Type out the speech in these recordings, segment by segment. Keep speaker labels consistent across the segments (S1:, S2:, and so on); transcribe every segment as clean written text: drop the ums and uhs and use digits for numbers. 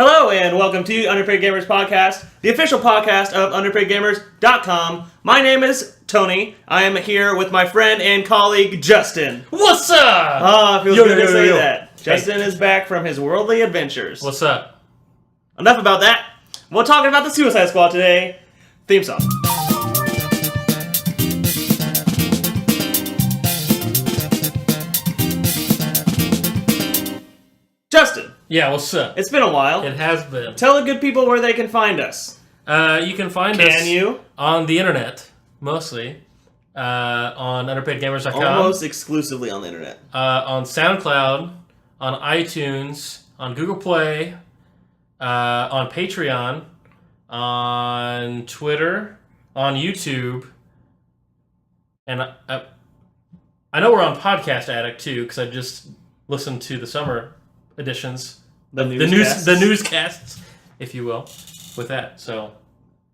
S1: Hello and welcome to Underpaid Gamers Podcast, the official podcast of underpaidgamers.com. My name is Tony. I am here with my friend and colleague Justin.
S2: What's up?
S1: It feels good to say that. Justin is back from his worldly adventures.
S2: What's up?
S1: Enough about that. We're talking about the Suicide Squad today. Theme song. Justin.
S2: Yeah, what's up?
S1: It's been a while.
S2: It has been.
S1: Tell the good people where they can find us.
S2: You can find us
S1: you?
S2: on the internet, mostly, on underpaidgamers.com.
S1: Almost exclusively on the internet.
S2: On SoundCloud, on iTunes, on Google Play, on Patreon, on Twitter, on YouTube, and I know we're on Podcast Addict too, because I just listened to the summer editions, the newscasts, if you will, with that. So,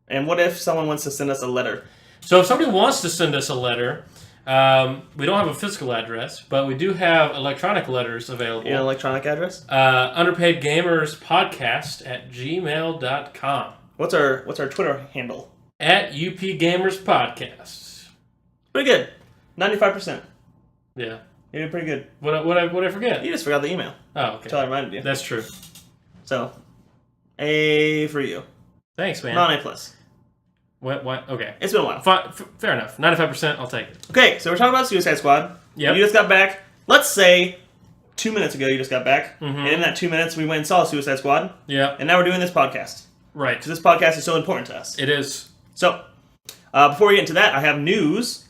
S1: and what if someone wants to send us a letter?
S2: So if somebody wants to send us a letter, we don't have a physical address, but we do have electronic letters available.
S1: An electronic address?
S2: underpaidgamerspodcast@gmail.com.
S1: What's our Twitter handle?
S2: @UPGamersPodcast.
S1: Pretty good. 95%.
S2: Yeah.
S1: You did pretty good.
S2: What I forget?
S1: You just forgot the email.
S2: Oh, okay.
S1: Until I reminded you.
S2: That's true.
S1: So, A for you.
S2: Thanks, man.
S1: Not A plus.
S2: What? Okay.
S1: It's been a while.
S2: Fair enough. 95%, I'll take it.
S1: Okay, so we're talking about Suicide Squad.
S2: Yep.
S1: You just got back. Let's say 2 minutes ago you just got back.
S2: Mm-hmm.
S1: And in that 2 minutes we went and saw Suicide Squad.
S2: Yeah.
S1: And now we're doing this podcast.
S2: Right.
S1: Because this podcast is so important to us.
S2: It is.
S1: So, before we get into that, I have news.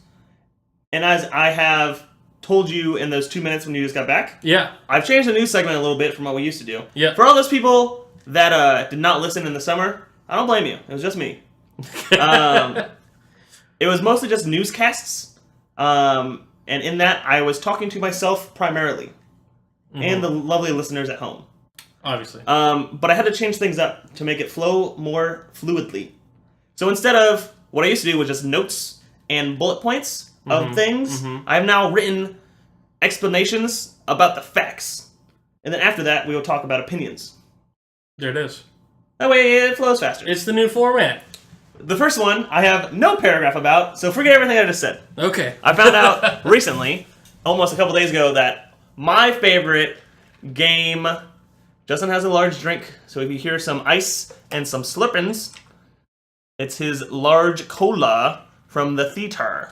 S1: And as I have told you in those 2 minutes when you just got back,
S2: Yeah.
S1: I've changed the news segment a little bit from what we used to do.
S2: Yeah.
S1: For all those people that did not listen in the summer, I don't blame you. It was just me. It was mostly just newscasts. And in that, I was talking to myself primarily.
S2: Mm-hmm.
S1: And the lovely listeners at home.
S2: Obviously.
S1: But I had to change things up to make it flow more fluidly. So instead of what I used to do was just notes and bullet points of things, I've now written explanations about the facts. And then after that, we will talk about opinions.
S2: There it is.
S1: That way it flows faster.
S2: It's the new format.
S1: The first one, I have no paragraph about, so forget everything I just said.
S2: Okay.
S1: I found out recently, almost a couple days ago, that my favorite game... Justin has a large drink, so if you hear some ice and some slurpings, it's his large cola from the theater.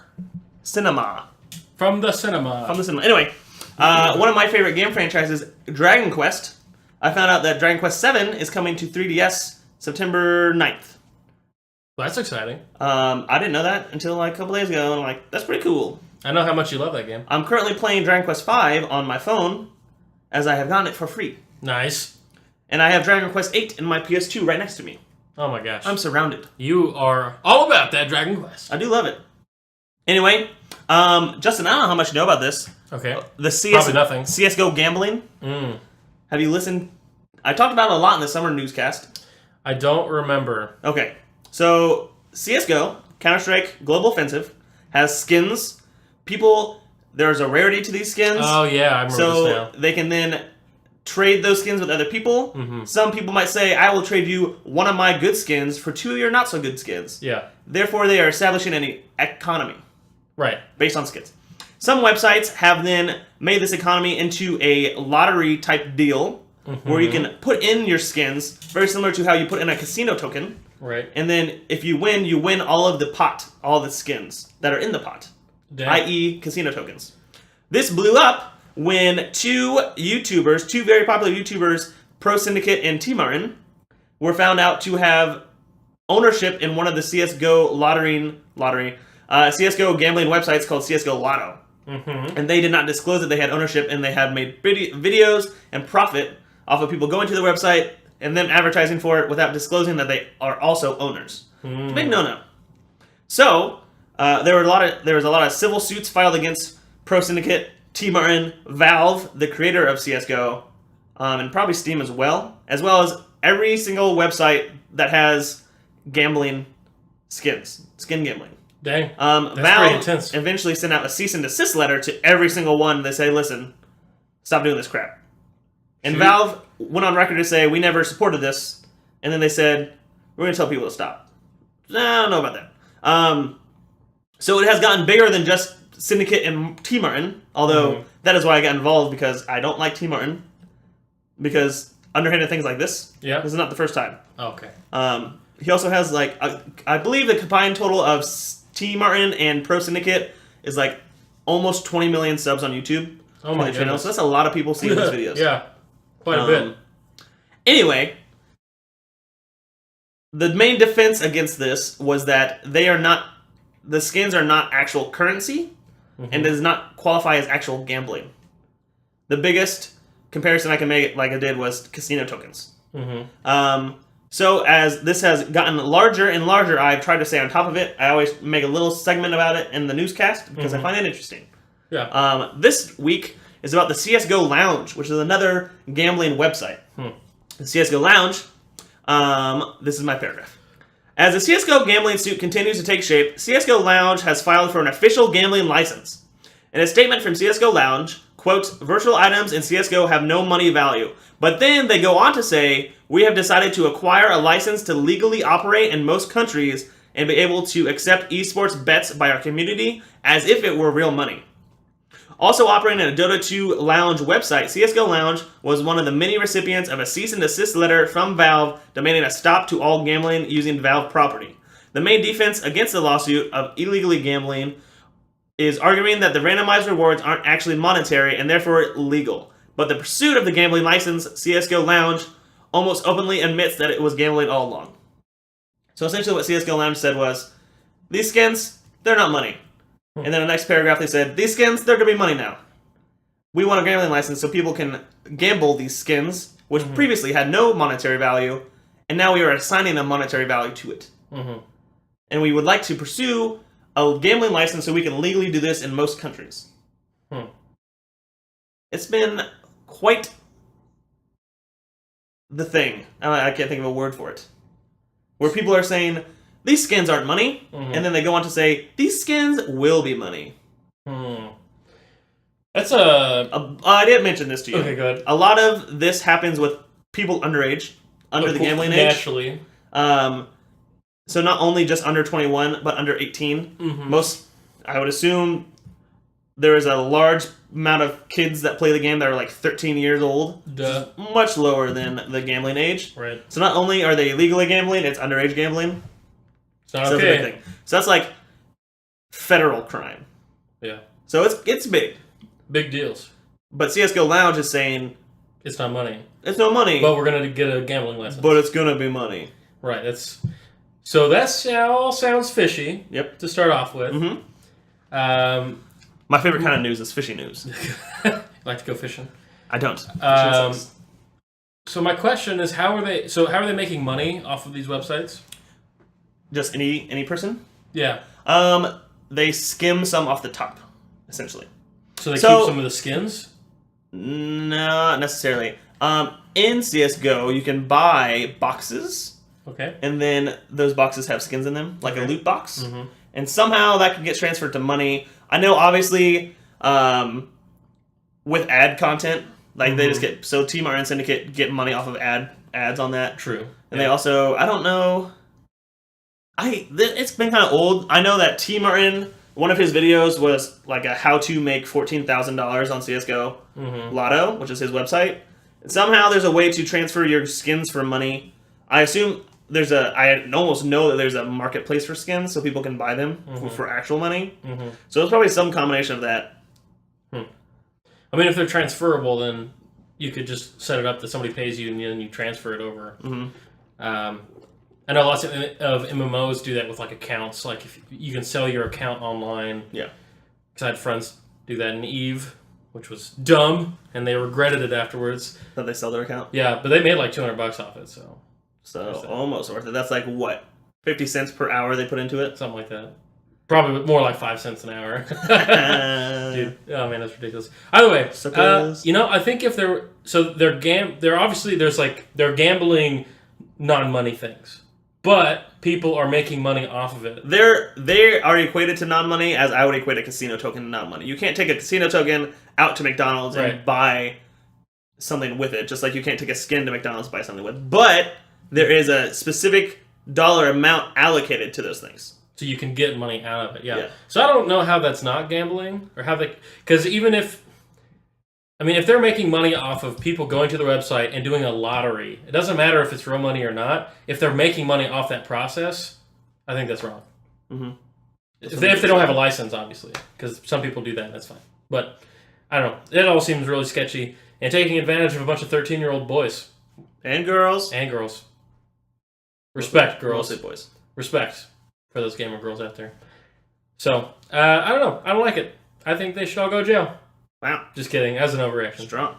S1: Cinema.
S2: From the cinema.
S1: Anyway, one of my favorite game franchises, Dragon Quest. I found out that Dragon Quest 7 is coming to 3DS September 9th.
S2: Well, that's exciting.
S1: I didn't know that until like a couple days ago, and I'm like, that's pretty cool.
S2: I know how much you love that game.
S1: I'm currently playing Dragon Quest 5 on my phone, as I have gotten it for free.
S2: Nice.
S1: And I have Dragon Quest 8 in my PS2 right next to me.
S2: Oh my gosh.
S1: I'm surrounded.
S2: You are all about that Dragon Quest.
S1: I do love it. Anyway, Justin, I don't know how much you know about this.
S2: Okay.
S1: Probably
S2: nothing.
S1: CSGO gambling. Have you listened? I talked about it a lot in the summer newscast.
S2: I don't remember.
S1: Okay. So, CSGO, Counter-Strike Global Offensive, has skins. There's a rarity to these skins.
S2: Oh yeah, I remember this now.
S1: So, they can then trade those skins with other people. Mm-hmm. Some people might say, I will trade you one of my good skins for two of your not so good skins.
S2: Yeah.
S1: Therefore, they are establishing an economy.
S2: Right.
S1: Based on skins. Some websites have then made this economy into a lottery type deal where you can put in your skins, very similar to how you put in a casino token.
S2: Right.
S1: And then if you win all of the pot, all the skins that are in the pot, i.e. casino tokens. This blew up when two very popular YouTubers, Pro Syndicate and T-Martin, were found out to have ownership in one of the CSGO CSGO gambling websites called CSGO Lotto. Mm-hmm. And they did not disclose that they had ownership, and they had made videos and profit off of people going to the website and then advertising for it without disclosing that they are also owners. It's a big no-no. So, there was a lot of civil suits filed against Pro Syndicate, T-Martin, Valve, the creator of CSGO, and probably Steam as well as every single website that has gambling skin gambling.
S2: Dang.
S1: Valve
S2: pretty intense.
S1: eventually sent out a cease and desist letter to every single one that say, listen, stop doing this crap. And Valve went on record to say, we never supported this. And then they said, we're going to tell people to stop. I don't know about that. So it has gotten bigger than just Syndicate and T. Martin. Although, that is why I got involved, because I don't like T. Martin. Because underhanded things like this, this is not the first time.
S2: Okay.
S1: He also has, like, I believe the combined total of T. Martin and Pro Syndicate is, like, almost 20 million subs on YouTube.
S2: Oh my goodness.
S1: So that's a lot of people seeing these videos.
S2: Yeah, quite a bit.
S1: Anyway, the main defense against this was that the skins are not actual currency, and does not qualify as actual gambling. The biggest comparison I can make, like I did, was casino tokens. So as this has gotten larger and larger, I've tried to stay on top of it. I always make a little segment about it in the newscast, because I find it interesting.
S2: Yeah.
S1: This week is about the CSGO Lounge, which is another gambling website. The CSGO Lounge, this is my paragraph. As the CSGO gambling suit continues to take shape, CSGO Lounge has filed for an official gambling license. In a statement from CSGO Lounge, quote, virtual items in CSGO have no money value. But then they go on to say, we have decided to acquire a license to legally operate in most countries and be able to accept esports bets by our community as if it were real money. Also operating a Dota 2 Lounge website, CSGO Lounge was one of the many recipients of a cease and desist letter from Valve demanding a stop to all gambling using Valve property. The main defense against the lawsuit of illegally gambling is arguing that the randomized rewards aren't actually monetary and therefore legal. But the pursuit of the gambling license, CSGO Lounge almost openly admits that it was gambling all along. So essentially what CSGO Lounge said was, these skins, they're not money. And then the next paragraph they said, these skins, they're going to be money now. We want a gambling license so people can gamble these skins, which previously had no monetary value, and now we are assigning a monetary value to it. And we would like to pursue a gambling license so we can legally do this in most countries. It's been quite the thing. I can't think of a word for it. Where people are saying, these skins aren't money, and then they go on to say, these skins will be money.
S2: That's
S1: I didn't mention this to you.
S2: Okay, good.
S1: A lot of this happens with people underage, under the gambling age.
S2: Naturally.
S1: So not only just under 21, but under 18. Most, I would assume, there is a large amount of kids that play the game that are like 13 years old. Much lower than the gambling age.
S2: Right.
S1: So not only are they illegally gambling, it's underage gambling.
S2: It's not okay.
S1: So that's like federal crime.
S2: Yeah.
S1: So it's big.
S2: Big deals.
S1: But CSGO Lounge is saying,
S2: it's not money.
S1: It's no money.
S2: But we're going to get a gambling license.
S1: But it's going to be money.
S2: Right. So that all sounds fishy.
S1: Yep.
S2: To start off with.
S1: My favorite kind of news is fishy news.
S2: Like to go fishing?
S1: I don't.
S2: So my question is, how are they making money off of these websites?
S1: Just any person?
S2: Yeah.
S1: They skim some off the top, essentially.
S2: So they keep some of the skins?
S1: Not necessarily. In CSGO, you can buy boxes.
S2: Okay.
S1: And then those boxes have skins in them, like a loot box. And somehow that can get transferred to money. I know, obviously, with ad content, like they just get... So T. Martin and Syndicate get money off of ads on that.
S2: True.
S1: And they also... I don't know... It's been kind of old. I know that T. Martin, one of his videos was like a how to make $14,000 on CSGO Lotto, which is his website. And somehow there's a way to transfer your skins for money. I assume I almost know that there's a marketplace for skins so people can buy them for actual money. So it's probably some combination of that.
S2: I mean, if they're transferable, then you could just set it up that somebody pays you and then you transfer it over. I know lots of MMOs do that with like accounts. Like if you can sell your account online. Yeah. Because I had friends do that in EVE, which was dumb, and they regretted it afterwards.
S1: That they sell their account?
S2: Yeah, but they made like $200 off it, so
S1: almost worth it. That's like what? 50 cents per hour they put into it?
S2: Something like that. Probably more like 5 cents an hour. Dude, oh man, that's ridiculous. Either way, I think if they're obviously they're gambling non-money things. But people are making money off of it. They
S1: are equated to non-money as I would equate a casino token to non-money. You can't take a casino token out to McDonald's and buy something with it, just like you can't take a skin to McDonald's buy something with. But there is a specific dollar amount allocated to those things.
S2: So you can get money out of it, yeah. So I don't know how that's not gambling, or how they... Because even if... I mean, if they're making money off of people going to the website and doing a lottery, it doesn't matter if it's real money or not. If they're making money off that process, I think that's wrong. Mm-hmm. If they don't have a license, obviously. Because some people do that, that's fine. But, I don't know. It all seems really sketchy. And taking advantage of a bunch of 13-year-old boys.
S1: And girls.
S2: And girls. Respect, girls.
S1: Mostly boys.
S2: Respect for those gamer girls out there. So, I don't know. I don't like it. I think they should all go to jail.
S1: Wow.
S2: Just kidding. As an overreaction.
S1: Strong.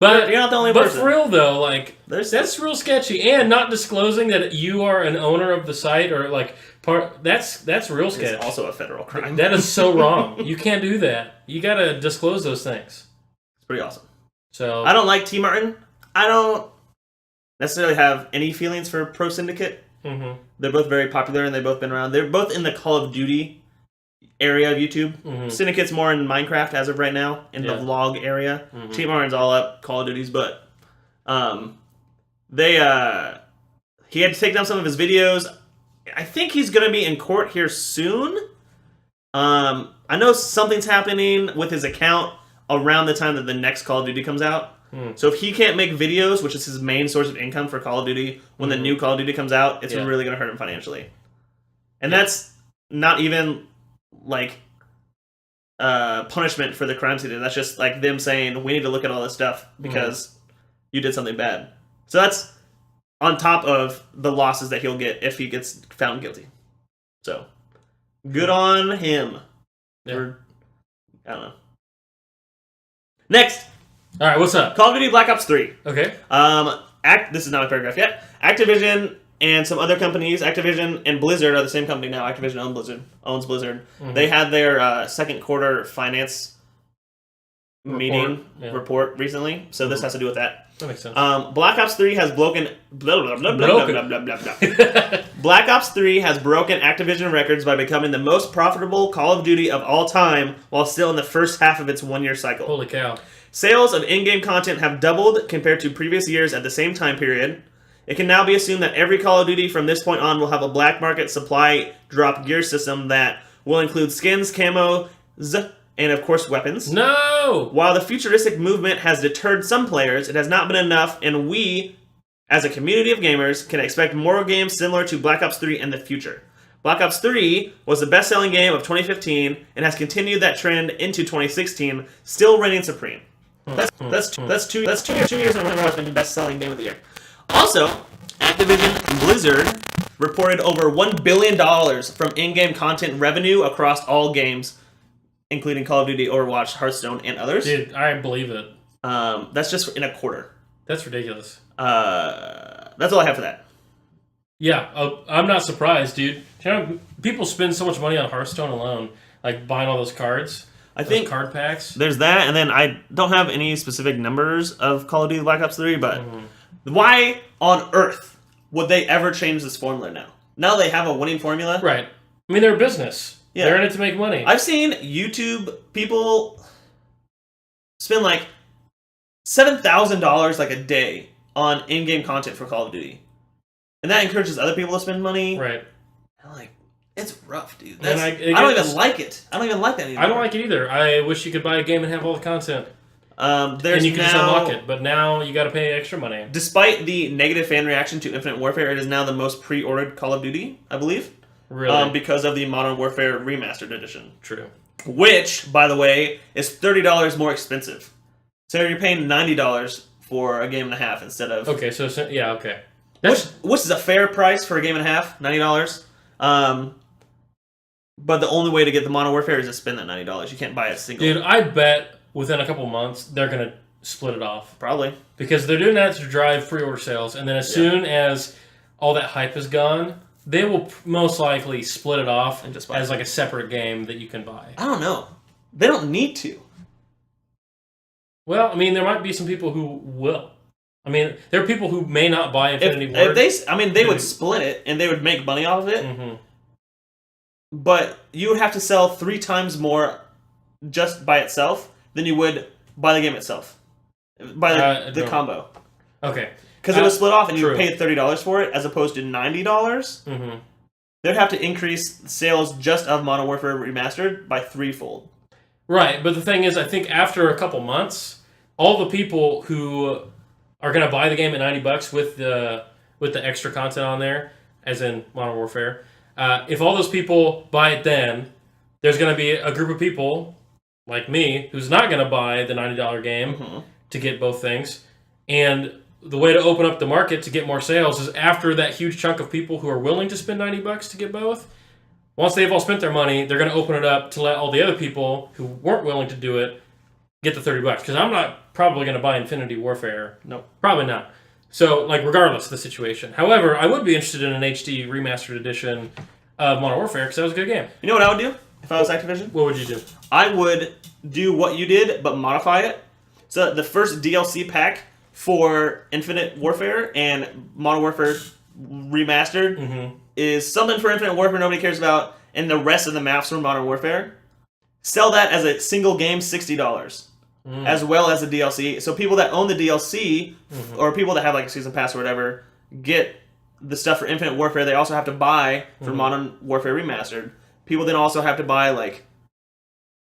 S2: But
S1: you're not the only person.
S2: But for real, though, like, that's real sketchy. And not disclosing that you are an owner of the site or, like, that's real sketch.
S1: It's also a federal crime.
S2: That is so wrong. You can't do that. You got to disclose those things.
S1: It's pretty awesome.
S2: So
S1: I don't like T. Martin. I don't necessarily have any feelings for Pro Syndicate. Mm-hmm. They're both very popular and they've both been around. They're both in the Call of Duty area of YouTube. Mm-hmm. Syndicate's more in Minecraft as of right now, in the vlog area. Mm-hmm. T. Martin's all up Call of Duties, but he had to take down some of his videos. I think he's going to be in court here soon. I know something's happening with his account around the time that the next Call of Duty comes out. So if he can't make videos, which is his main source of income for Call of Duty, when the new Call of Duty comes out, it's really going to hurt him financially. And that's not even, like, punishment for the crimes he did. That's just, like, them saying, we need to look at all this stuff because you did something bad. So that's on top of the losses that he'll get if he gets found guilty. So, good on him. I don't know. Next!
S2: Alright, what's up?
S1: Call of Duty Black Ops 3.
S2: Okay.
S1: This is not a paragraph yet. Activision and some other companies, Activision and Blizzard are the same company now. Activision owns Blizzard. Mm-hmm. They had their second quarter finance report recently, so this has to do with that.
S2: That makes sense.
S1: Black Ops 3 has broken... Black Ops 3 has broken Activision records by becoming the most profitable Call of Duty of all time while still in the first half of its one-year cycle.
S2: Holy cow.
S1: Sales of in-game content have doubled compared to previous years at the same time period. It can now be assumed that every Call of Duty from this point on will have a black market supply drop gear system that will include skins, camos, and of course weapons.
S2: No!
S1: While the futuristic movement has deterred some players, it has not been enough, and we, as a community of gamers, can expect more games similar to Black Ops 3 in the future. Black Ops 3 was the best-selling game of 2015 and has continued that trend into 2016, still reigning supreme. That's 2 years in a row has been the best-selling game of the year. Also, Activision Blizzard reported over $1 billion from in-game content revenue across all games, including Call of Duty, Overwatch, Hearthstone, and others.
S2: Dude, I believe it.
S1: That's just in a quarter.
S2: That's ridiculous.
S1: That's all I have for that.
S2: Yeah, I'm not surprised, dude. People spend so much money on Hearthstone alone, like buying all those cards. I think card packs.
S1: There's that, and then I don't have any specific numbers of Call of Duty Black Ops 3, but why on earth would they ever change this formula now? Now they have a winning formula?
S2: Right. I mean, they're a business. Yeah. They're in it to make money.
S1: I've seen YouTube people spend like $7,000 like a day on in-game content for Call of Duty. And that encourages other people to spend money.
S2: Right.
S1: I'm like, it's rough, dude.
S2: I
S1: don't even like it. I don't even like that anymore.
S2: I don't like it either. I wish you could buy a game and have all the content. And you can just unlock it, but now you got to pay extra money.
S1: Despite the negative fan reaction to Infinite Warfare, it is now the most pre-ordered Call of Duty, I believe.
S2: Really?
S1: Because of the Modern Warfare Remastered Edition.
S2: True.
S1: Which, by the way, is $30 more expensive. So you're paying $90 for a game and a half instead of...
S2: Okay, so yeah, okay.
S1: Which is a fair price for a game and a half, $90. But the only way to get the Modern Warfare is to spend that $90. You can't buy it single.
S2: Dude, I bet within a couple months they're going to split it off.
S1: Probably.
S2: Because they're doing that to drive pre-order sales, and then as soon as all that hype is gone, they will most likely split it off and just as like a separate game that you can buy.
S1: I don't know. They don't need to.
S2: Well, I mean, there might be some people who will. I mean, there are people who may not buy Infinity Ward.
S1: They would split it, and they would make money off of it. Mm-hmm. But you would have to sell 3 times more just by itself than you would buy the game itself. By the combo.
S2: Okay.
S1: Because it was split off and you
S2: true.
S1: paid $30 for it as opposed to $90.
S2: Mm-hmm.
S1: They'd have to increase sales just of Modern Warfare Remastered by threefold.
S2: Right, but the thing is, I think after a couple months, all the people who are going to buy the game at $90 with the extra content on there, as in Modern Warfare, if all those people buy it then, there's going to be a group of people like me who's not going to buy the $90 game to get both things. And the way to open up the market to get more sales is after that huge chunk of people who are willing to spend $90 to get both. Once they've all spent their money, they're going to open it up to let all the other people who weren't willing to do it get the $30. Because I'm not probably going to buy Infinity Warfare.
S1: No.
S2: Probably not. So, regardless of the situation. However, I would be interested in an HD remastered edition of Modern Warfare because that was a good game.
S1: You know what I would do if I was Activision?
S2: What would you do?
S1: I would do what you did, but modify it. So the first DLC pack for Infinite Warfare and Modern Warfare Remastered is something for Infinite Warfare nobody cares about, and the rest of the maps from Modern Warfare. Sell that as a single game, $60, as well as a DLC. So people that own the DLC, or people that have like a season pass or whatever, get the stuff for Infinite Warfare. They also have to buy for Modern Warfare Remastered. People then also have to buy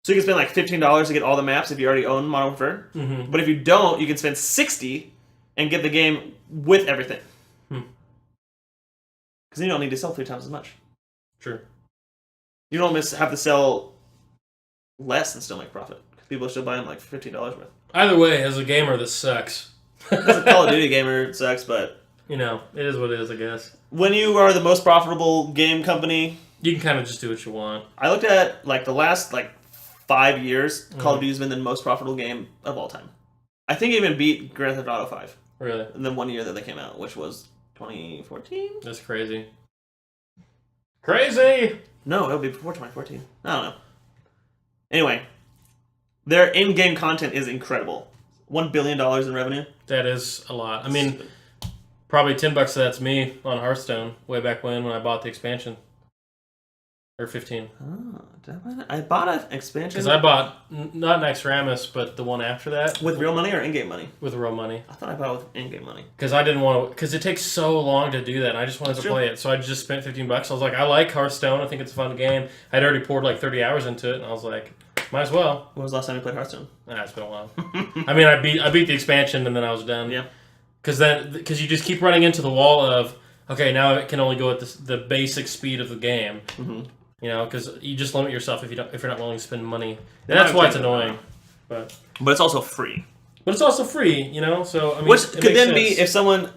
S1: so you can spend $15 to get all the maps if you already own Modern Warfare. But if you don't, you can spend $60 and get the game with everything. Because then you don't need to sell 3 times as much.
S2: True.
S1: You don't have to sell less and still make profit. Because people are still buying $15 worth.
S2: Either way, as a gamer, this sucks.
S1: As a Call of Duty gamer, it sucks, but...
S2: it is what it is, I guess.
S1: When you are the most profitable game company...
S2: you can kind of just do what you want.
S1: I looked at, the last, 5 years, Call of Duty's been the most profitable game of all time. I think it even beat Grand Theft Auto 5.
S2: Really?
S1: In the 1 year that they came out, which was 2014?
S2: That's crazy. Crazy!
S1: No, it'll be before 2014. I don't know. Anyway, their in-game content is incredible. $1 billion in revenue.
S2: That is a lot. I mean, probably $10 of that's me on Hearthstone way back when I bought the expansion. Or 15.
S1: Oh, I bought an expansion.
S2: Because I bought, not Naxxramas, but the one after that.
S1: With real money or in-game money?
S2: With real money.
S1: I thought I bought it with in-game money.
S2: Because I didn't want to, because it takes so long to do that, and I just wanted to play it. So I just spent $15. I was like, I like Hearthstone, I think it's a fun game. I'd already poured 30 hours into it, and I was like, might as well.
S1: When was the last time you played Hearthstone?
S2: It's been a while. I mean, I beat the expansion, and then I was done.
S1: Yeah.
S2: Because you just keep running into the wall of, okay, now it can only go at the basic speed of the game. Because you just limit yourself if you're not willing to spend money. And that's why it's annoying. But
S1: it's also free.
S2: But it's also free, so I mean,
S1: which could then
S2: sense.
S1: be if someone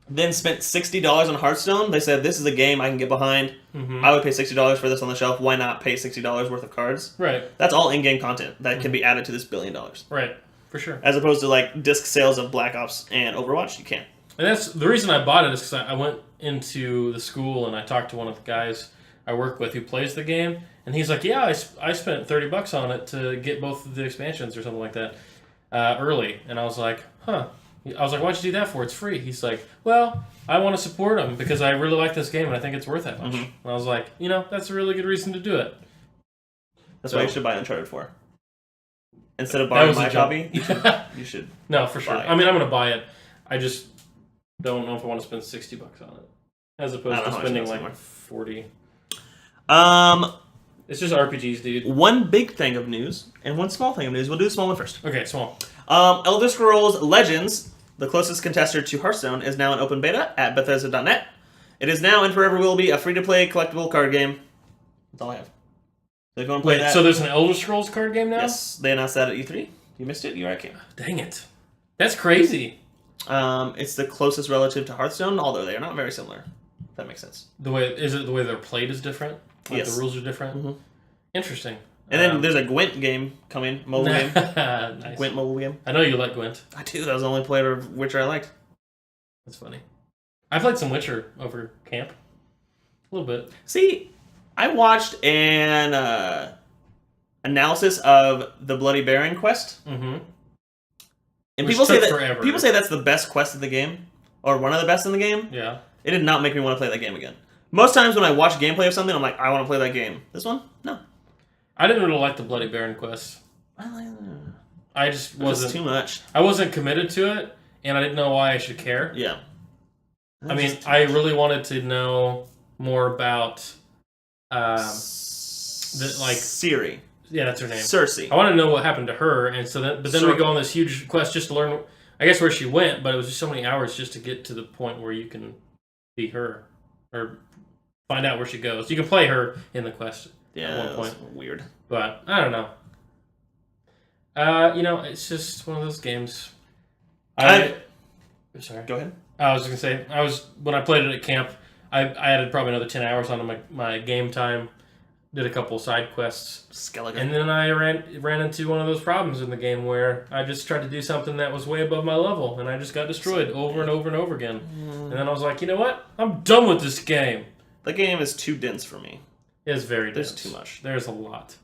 S1: then spent $60 on Hearthstone. They said, "This is a game I can get behind. I would pay $60 for this on the shelf. Why not pay $60 worth of cards?"
S2: Right.
S1: That's all in-game content that can be added to this $1 billion.
S2: Right. For sure.
S1: As opposed to disc sales of Black Ops and Overwatch, you can't.
S2: And that's the reason I bought it is because I went into the school and I talked to one of the guys I work with who plays the game, and he's like, "Yeah, I spent $30 on it to get both of the expansions or something like that early." And I was like, "Huh." I was like, "Why'd you do that for? It's free." He's like, "Well, I want to support them because I really like this game and I think it's worth that much." And I was like, that's a really good reason to do it.
S1: That's why you should buy Uncharted 4. Instead of buying my copy, you should.
S2: No, for sure. I mean, I'm gonna buy it. I just don't know if I want to spend $60 on it, as opposed to spending 40. It's just RPGs, dude.
S1: One big thing of news and one small thing of news. We'll do the small one first.
S2: Okay, small.
S1: Elder Scrolls Legends, the closest contender to Hearthstone, is now in open beta at Bethesda.net. It is now and forever will be a free-to-play collectible card game. That's all I have. So if you want to play that,
S2: so there's an Elder Scrolls card game now?
S1: Yes, they announced that at E3. You missed it. You're right, Kim.
S2: Dang it, that's crazy.
S1: It's the closest relative to Hearthstone, although they are not very similar. If that makes sense.
S2: The way they're played is different.
S1: Yes.
S2: The rules are different. Interesting.
S1: And then there's a Gwent game coming, mobile game.
S2: Nice.
S1: Gwent mobile game.
S2: I know you like Gwent.
S1: I do. That was the only player of Witcher I liked.
S2: That's funny. I played some Witcher over camp. A little bit.
S1: See, I watched an analysis of the Bloody Baron quest. And people say that's the best quest in the game, or one of the best in the game.
S2: Yeah.
S1: It did not make me want to play that game again. Most times when I watch gameplay of something, I'm like, I want to play that game. This one, no.
S2: I didn't really like the Bloody Baron quest.
S1: I
S2: I just wasn't
S1: too much.
S2: I wasn't committed to it, and I didn't know why I should care.
S1: Yeah.
S2: I mean, I really wanted to know more about
S1: Siri.
S2: Yeah, that's her name.
S1: Cersei.
S2: I want to know what happened to her, and then we go on this huge quest just to learn, I guess, where she went. But it was just so many hours just to get to the point where you can be her or find out where she goes. You can play her in the quest.
S1: Yeah,
S2: at one point.
S1: Weird.
S2: But I don't know. It's just one of those games.
S1: Sorry.
S2: Go ahead. I was going to say, when I played it at camp, I added probably another 10 hours onto my game time, did a couple side quests.
S1: Skeleton.
S2: And then I ran into one of those problems in the game where I just tried to do something that was way above my level, and I just got destroyed over and over and over again. And then I was like, you know what? I'm done with this game.
S1: The game is too dense for me.
S2: It's very dense.
S1: There's too much.
S2: There's a lot.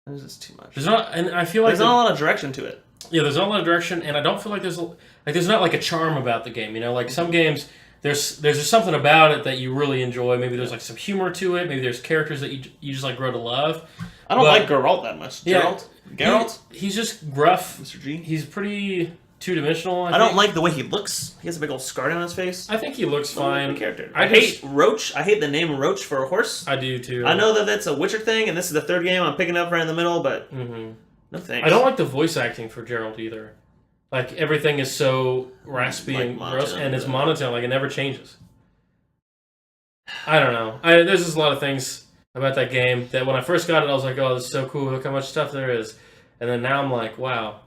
S1: There's just too much.
S2: There's not, and I feel like
S1: there's not a lot of direction to it.
S2: Yeah, there's not a lot of direction, and I don't feel like there's not like a charm about the game. Like some games, there's just something about it that you really enjoy. Maybe there's like some humor to it. Maybe there's characters that you just like grow to love.
S1: I don't like Geralt that much. Geralt?
S2: He's just gruff.
S1: Mr. G?
S2: He's pretty two-dimensional,
S1: I don't like the way he looks. He has a big old scar down his face.
S2: I think he looks fine.
S1: The character. I hate Roach. I hate the name Roach for a horse.
S2: I do too.
S1: I know that that's a Witcher thing, and this is the third game I'm picking up right in the middle, but no thanks.
S2: I don't like the voice acting for Geralt either. Like, everything is so raspy and gross, and it's monotone. Like, it never changes. I don't know. There's just a lot of things about that game that when I first got it, I was like, oh, this is so cool. Look how much stuff there is. And then now I'm like, wow.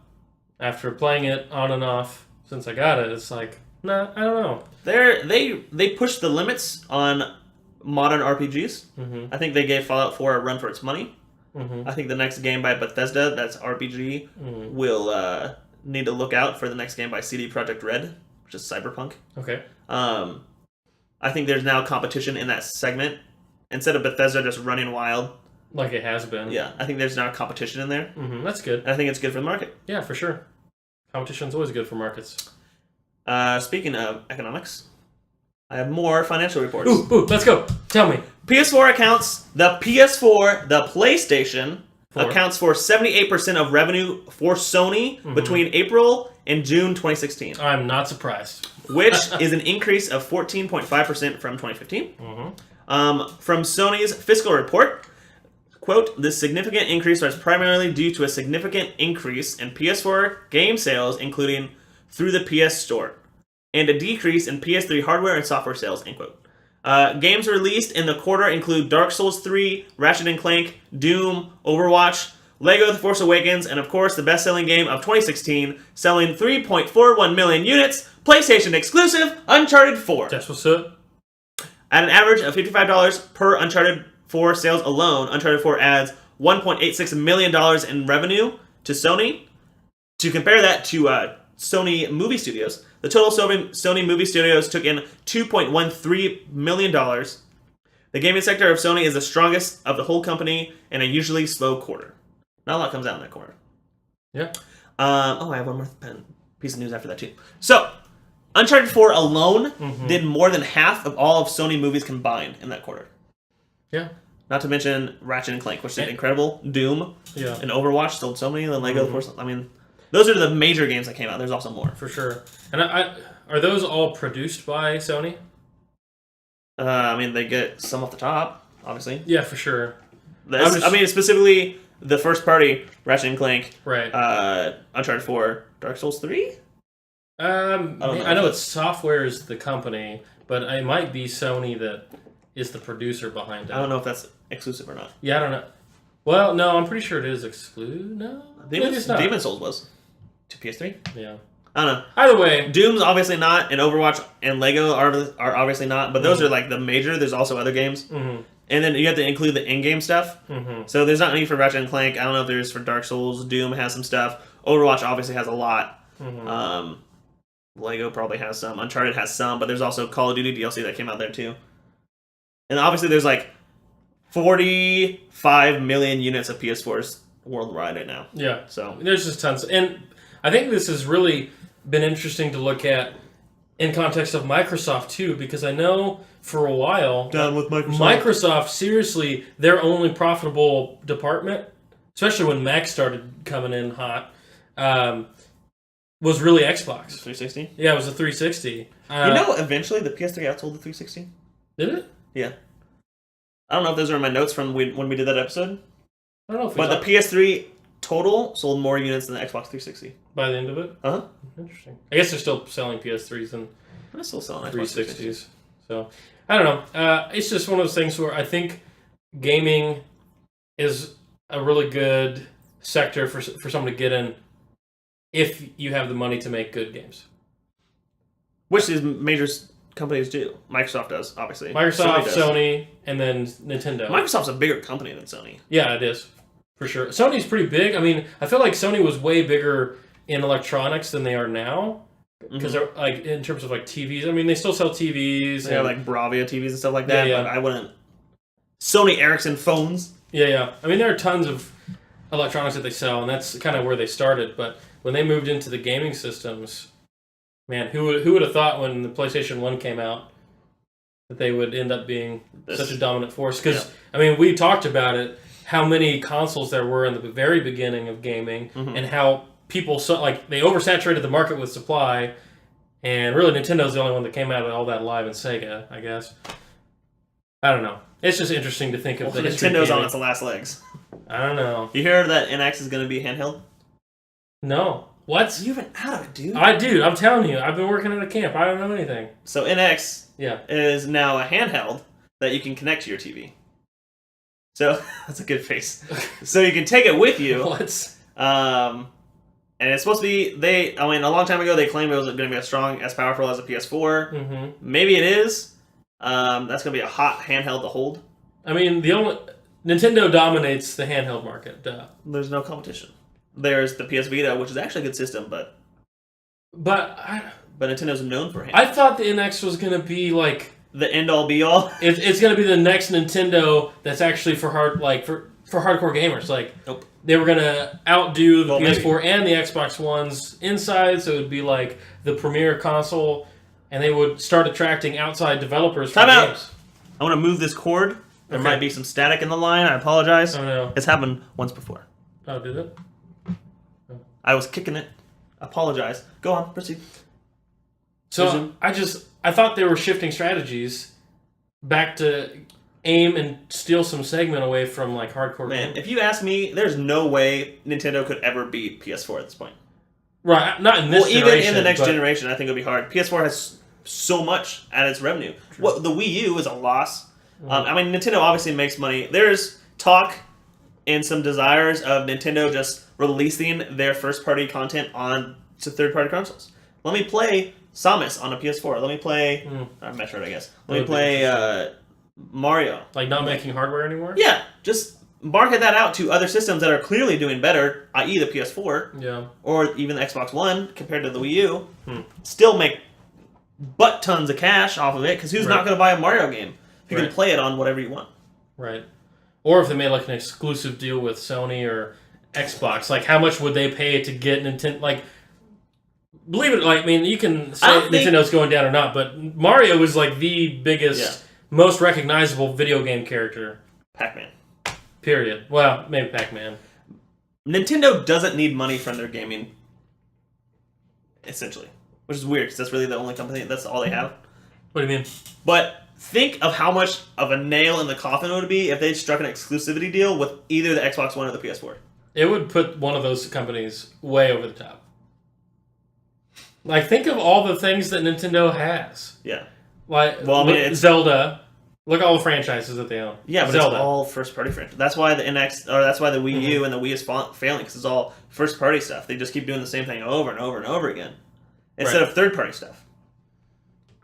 S2: After playing it on and off since I got it, it's like, nah, I don't know.
S1: They pushed the limits on modern RPGs.
S2: Mm-hmm.
S1: I think they gave Fallout 4 a run for its money.
S2: Mm-hmm.
S1: I think the next game by Bethesda that's RPG will need to look out for the next game by CD Projekt Red, which is Cyberpunk.
S2: Okay.
S1: I think there's now competition in that segment. Instead of Bethesda just running wild.
S2: Like it has been.
S1: Yeah, I think there's now competition in there.
S2: Mm-hmm. That's good.
S1: And I think it's good for the market.
S2: Yeah, for sure. Competition's always good for markets.
S1: Speaking of economics, I have more financial reports.
S2: Ooh, let's go. Tell me.
S1: PS4 accounts, the PlayStation accounts for 78% of revenue for Sony between April and June 2016.
S2: I'm not surprised.
S1: Which is an increase of 14.5% from 2015. From Sony's fiscal report, quote, this significant increase was primarily due to a significant increase in PS4 game sales, including through the PS Store, and a decrease in PS3 hardware and software sales, end quote. Games released in the quarter include Dark Souls 3, Ratchet & Clank, Doom, Overwatch, Lego The Force Awakens, and of course the best-selling game of 2016, selling 3.41 million units, PlayStation exclusive, Uncharted 4.
S2: That's what's up.
S1: At an average of $55 per Uncharted 4 sales alone, Uncharted 4 adds $1.86 million in revenue to Sony. To compare that to Sony Movie Studios, the total Sony Movie Studios took in $2.13 million. The gaming sector of Sony is the strongest of the whole company in a usually slow quarter. Not a lot comes out in that quarter.
S2: Yeah.
S1: I have one more piece of news after that too. So, Uncharted 4 alone did more than half of all of Sony movies combined in that quarter.
S2: Yeah.
S1: Not to mention Ratchet & Clank, which did incredible. Doom.
S2: Yeah.
S1: And Overwatch sold so many. And Lego The Force. I mean, those are the major games that came out. There's also more.
S2: For sure. And are those all produced by Sony?
S1: I mean, they get some off the top, obviously.
S2: Yeah, for sure.
S1: I mean, specifically the first party, Ratchet & Clank,
S2: right?
S1: Uncharted 4, Dark Souls 3?
S2: I know it's Software is the company, but it might be Sony that is the producer behind it.
S1: I don't know if that's exclusive or not.
S2: Yeah, I don't know. Well, no, I'm pretty sure it is exclusive. No,
S1: Demon's Souls was to PS3.
S2: Yeah.
S1: I don't know.
S2: Either way,
S1: Doom's obviously not, and Overwatch and Lego are obviously not, but those are like the major. There's also other games. And then you have to include the in-game stuff. So there's not any for Ratchet & Clank. I don't know if there's for Dark Souls. Doom has some stuff. Overwatch obviously has a lot. Lego probably has some. Uncharted has some, but there's also Call of Duty DLC that came out there too. And obviously there's like 45 million units of PS4s worldwide right now.
S2: Yeah.
S1: So
S2: there's just tons. And I think this has really been interesting to look at in context of Microsoft too, because I know for a while
S1: down with Microsoft.
S2: Microsoft, seriously, their only profitable department, especially when Mac started coming in hot, was really Xbox.
S1: 360?
S2: Yeah, it was a 360.
S1: Eventually the PS3 outsold the 360?
S2: Did it?
S1: Yeah. I don't know if those are in my notes from when we did that episode.
S2: I don't know if
S1: But the PS3 total sold more units than the Xbox 360.
S2: By the end of it?
S1: Uh-huh.
S2: Interesting. I guess they're still selling PS3s and
S1: They're still selling
S2: 360s. So, I don't know. It's just one of those things where I think gaming is a really good sector for someone to get in if you have the money to make good games.
S1: Which these major companies do. Microsoft does, obviously.
S2: Microsoft, Sony, and then Nintendo.
S1: Microsoft's a bigger company than Sony.
S2: Yeah, it is. For sure. Sony's pretty big. I mean, I feel like Sony was way bigger in electronics than they are now. Because they're like in terms of like TVs. I mean, they still sell TVs.
S1: They have like Bravia TVs and stuff like that.
S2: Yeah.
S1: But I wouldn't. Sony Ericsson phones.
S2: Yeah. I mean, there are tons of electronics that they sell, and that's kind of where they started. But when they moved into the gaming systems, man, who would have thought when the PlayStation 1 came out that they would end up being such a dominant force? Because, I mean, we talked about it, how many consoles there were in the very beginning of gaming, and how people, they oversaturated the market with supply, and really Nintendo's the only one that came out of all that live, and Sega, I guess. I don't know. It's just interesting to think of the history of
S1: Nintendo's
S2: gaming.
S1: on its last legs.
S2: I don't know.
S1: You hear that NX is going to be handheld?
S2: No. What?
S1: You've been out of it, dude.
S2: I'm telling you. I've been working at a camp. I don't know anything.
S1: So NX
S2: Yeah.
S1: is now a handheld that you can connect to your TV. So, that's a good face. So you can take it with you.
S2: What?
S1: And it's supposed to be, a long time ago they claimed it was going to be as powerful as a PS4.
S2: Mm-hmm.
S1: Maybe it is. That's going to be a hot handheld to hold.
S2: I mean, Nintendo dominates the handheld market. Duh.
S1: There's no competition. There's the PS Vita, which is actually a good system, but Nintendo's known for handheld.
S2: I thought the NX was going to be like
S1: the end all be all.
S2: It's going to be the next Nintendo that's actually for hardcore gamers. Like,
S1: nope.
S2: They were going to outdo the PS4
S1: maybe.
S2: and the Xbox One's inside, so it would be like the premier console, and they would start attracting outside developers for games.
S1: I want to move this cord. There might be some static in the line. I apologize.
S2: Oh, no.
S1: It's happened once before.
S2: Oh, did it?
S1: I was kicking it. Apologize. Go on, proceed.
S2: So
S1: Resume.
S2: I thought they were shifting strategies back to aim and steal some segment away from like hardcore.
S1: Man, if you ask me, there's no way Nintendo could ever beat PS4 at this point.
S2: Right, not in this generation.
S1: Even in the next generation, I think it'll be hard. PS4 has so much at its revenue. What the Wii U is a loss. I mean, Nintendo obviously makes money. There's talk and some desires of Nintendo just releasing their first-party content on to third-party consoles. Let me play Samus on a PS4. Let me play Metroid, I guess. Let me play Mario.
S2: Like not making hardware anymore?
S1: Yeah, just market that out to other systems that are clearly doing better, i.e. the PS4.
S2: Yeah.
S1: Or even the Xbox One compared to the Wii U. Still make butt tons of cash off of it, because who's not going to buy a Mario game? You can play it on whatever you want.
S2: Right. Or if they made like an exclusive deal with Sony or Xbox, like how much would they pay to get Nintendo? Like, believe it, like I mean, you can say Nintendo's going down or not, but Mario is like the biggest, most recognizable video game character.
S1: Pac-Man.
S2: Period. Well, maybe Pac-Man.
S1: Nintendo doesn't need money from their gaming, essentially, which is weird because that's really the only company. That's all they have.
S2: What do you mean?
S1: But think of how much of a nail in the coffin it would be if they struck an exclusivity deal with either the Xbox One or the PS4.
S2: It would put one of those companies way over the top. Like, think of all the things that Nintendo has.
S1: Yeah.
S2: Like,
S1: well, I mean, it's
S2: Zelda. Look at all the franchises that they own.
S1: Yeah, but Zelda. It's all first-party franchises. That's why the NX, or that's why the Wii U and the Wii is failing, because it's all first-party stuff. They just keep doing the same thing over and over and over again, instead of third-party stuff.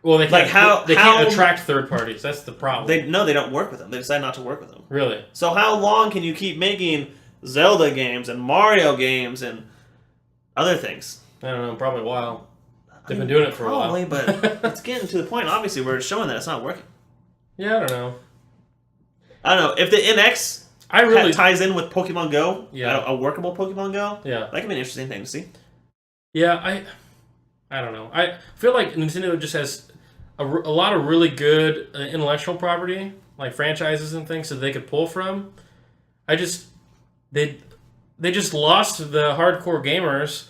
S2: Well, they can't, they can't attract third parties. That's the problem.
S1: They don't work with them. They decide not to work with them.
S2: Really?
S1: So how long can you keep making Zelda games and Mario games and other things?
S2: I don't know. Probably a while. They've been doing it for a while.
S1: Probably, but it's getting to the point, obviously, where it's showing that it's not working.
S2: Yeah, I don't know.
S1: I don't know. If the NX ties in with Pokemon Go, a workable Pokemon Go, that could be an interesting thing to see.
S2: Yeah, I don't know. I feel like Nintendo just has a lot of really good intellectual property, like franchises and things that they could pull from. they just lost the hardcore gamers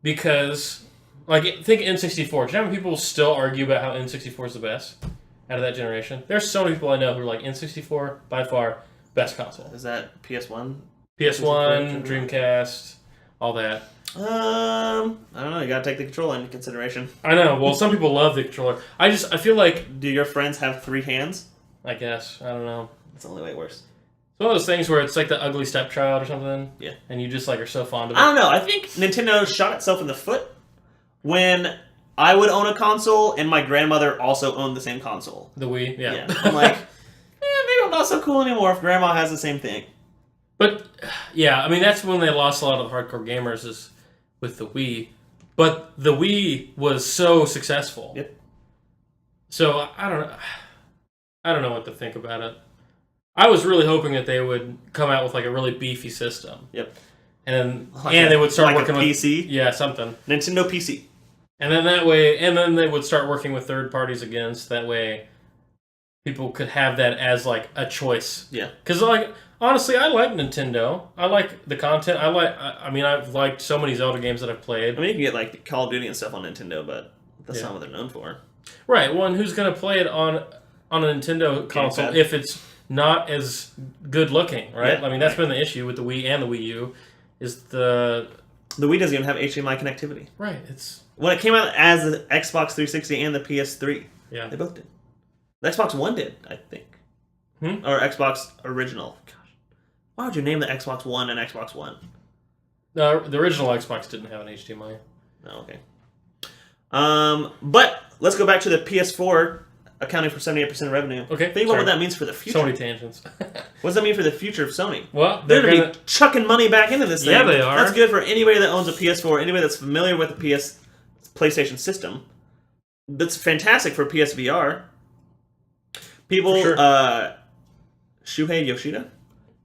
S2: because, like, think N64. Do you know how many people still argue about how N64 is the best out of that generation? There's so many people I know who are like, N64, by far, best console.
S1: Is that PS1?
S2: PS1, Dreamcast, all that.
S1: I don't know. You gotta take the controller into consideration.
S2: I know. Well, some people love the controller. I feel like...
S1: Do your friends have 3 hands?
S2: I guess. I don't know.
S1: That's the only way it works.
S2: It's one of those things where it's like the ugly stepchild or something.
S1: Yeah.
S2: And you just like are so fond of it.
S1: I don't know. I think Nintendo shot itself in the foot when I would own a console and my grandmother also owned the same console.
S2: The Wii? Yeah.
S1: I'm like, maybe I'm not so cool anymore if grandma has the same thing.
S2: But, yeah, I mean, that's when they lost a lot of the hardcore gamers is with the Wii. But the Wii was so successful.
S1: Yep.
S2: So, I don't know what to think about it. I was really hoping that they would come out with like a really beefy system.
S1: Yep.
S2: And they would start working with
S1: PC?
S2: Yeah, something.
S1: Nintendo PC.
S2: And then that way, and then they would start working with third parties again, so that way people could have that as like a choice.
S1: Yeah.
S2: Because like honestly, I like Nintendo. I like the content. I've liked so many Zelda games that I've played.
S1: I mean, you can get like Call of Duty and stuff on Nintendo, but that's not what they're known for.
S2: Right. Well, and who's gonna play it on a Nintendo console if it's not as good looking, right?
S1: Yeah,
S2: I mean, that's been the issue with the Wii and the Wii U, is the
S1: Wii doesn't even have HDMI connectivity.
S2: Right. It's
S1: when it came out as the Xbox 360 and the PS3.
S2: Yeah.
S1: They both did. The Xbox One did, I think. Or Xbox Original. Gosh. Why would you name the Xbox One and Xbox One?
S2: The original Xbox didn't have an HDMI.
S1: Oh, okay. But let's go back to the PS4 accounting for 78% of revenue.
S2: Okay.
S1: Think about what that means for the future.
S2: So many tangents.
S1: What does that mean for the future of Sony?
S2: Well,
S1: they're going to be chucking money back into this thing.
S2: Yeah, they are.
S1: That's good for anybody that owns a PS4, anybody that's familiar with the PlayStation system. That's fantastic for PSVR. People,
S2: For sure.
S1: Shuhei Yoshida,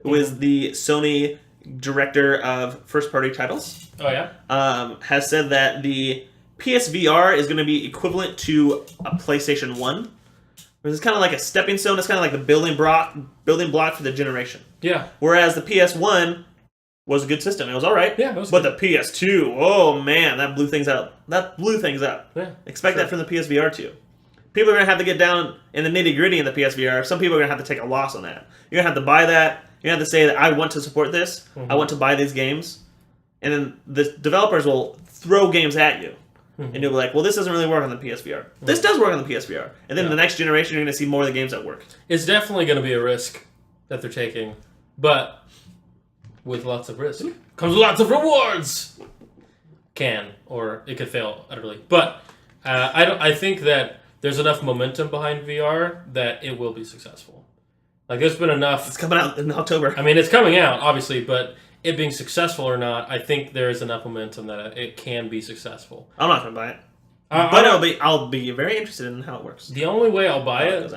S1: who is the Sony director of first-party titles,
S2: Oh, yeah?
S1: has said that the PSVR is going to be equivalent to a PlayStation 1. It's kind of like a stepping stone. It's kind of like the building block for the generation.
S2: Yeah.
S1: Whereas the PS1 was a good system. It was all right.
S2: Yeah, it was
S1: But
S2: good.
S1: the PS2, oh man, that blew things up.
S2: Yeah.
S1: Expect that from the PSVR too. People are going to have to get down in the nitty-gritty in the PSVR. Some people are going to have to take a loss on that. You're going to have to buy that. You're going to have to say that I want to support this.
S2: Mm-hmm.
S1: I want to buy these games. And then the developers will throw games at you.
S2: Mm-hmm.
S1: And you'll be like, well, this doesn't really work on the PSVR. This does work on the PSVR. And then the next generation, you're going to see more of the games that work.
S2: It's definitely going to be a risk that they're taking. But with lots of risk comes lots of rewards. Or it could fail utterly. But I think that there's enough momentum behind VR that it will be successful. Like, there's been enough...
S1: It's coming out in October.
S2: I mean, it's coming out, obviously, but it being successful or not, I think there is enough momentum that it can be successful.
S1: I'm not going to buy it. But I'll be very interested in how it works.
S2: The only way I'll buy it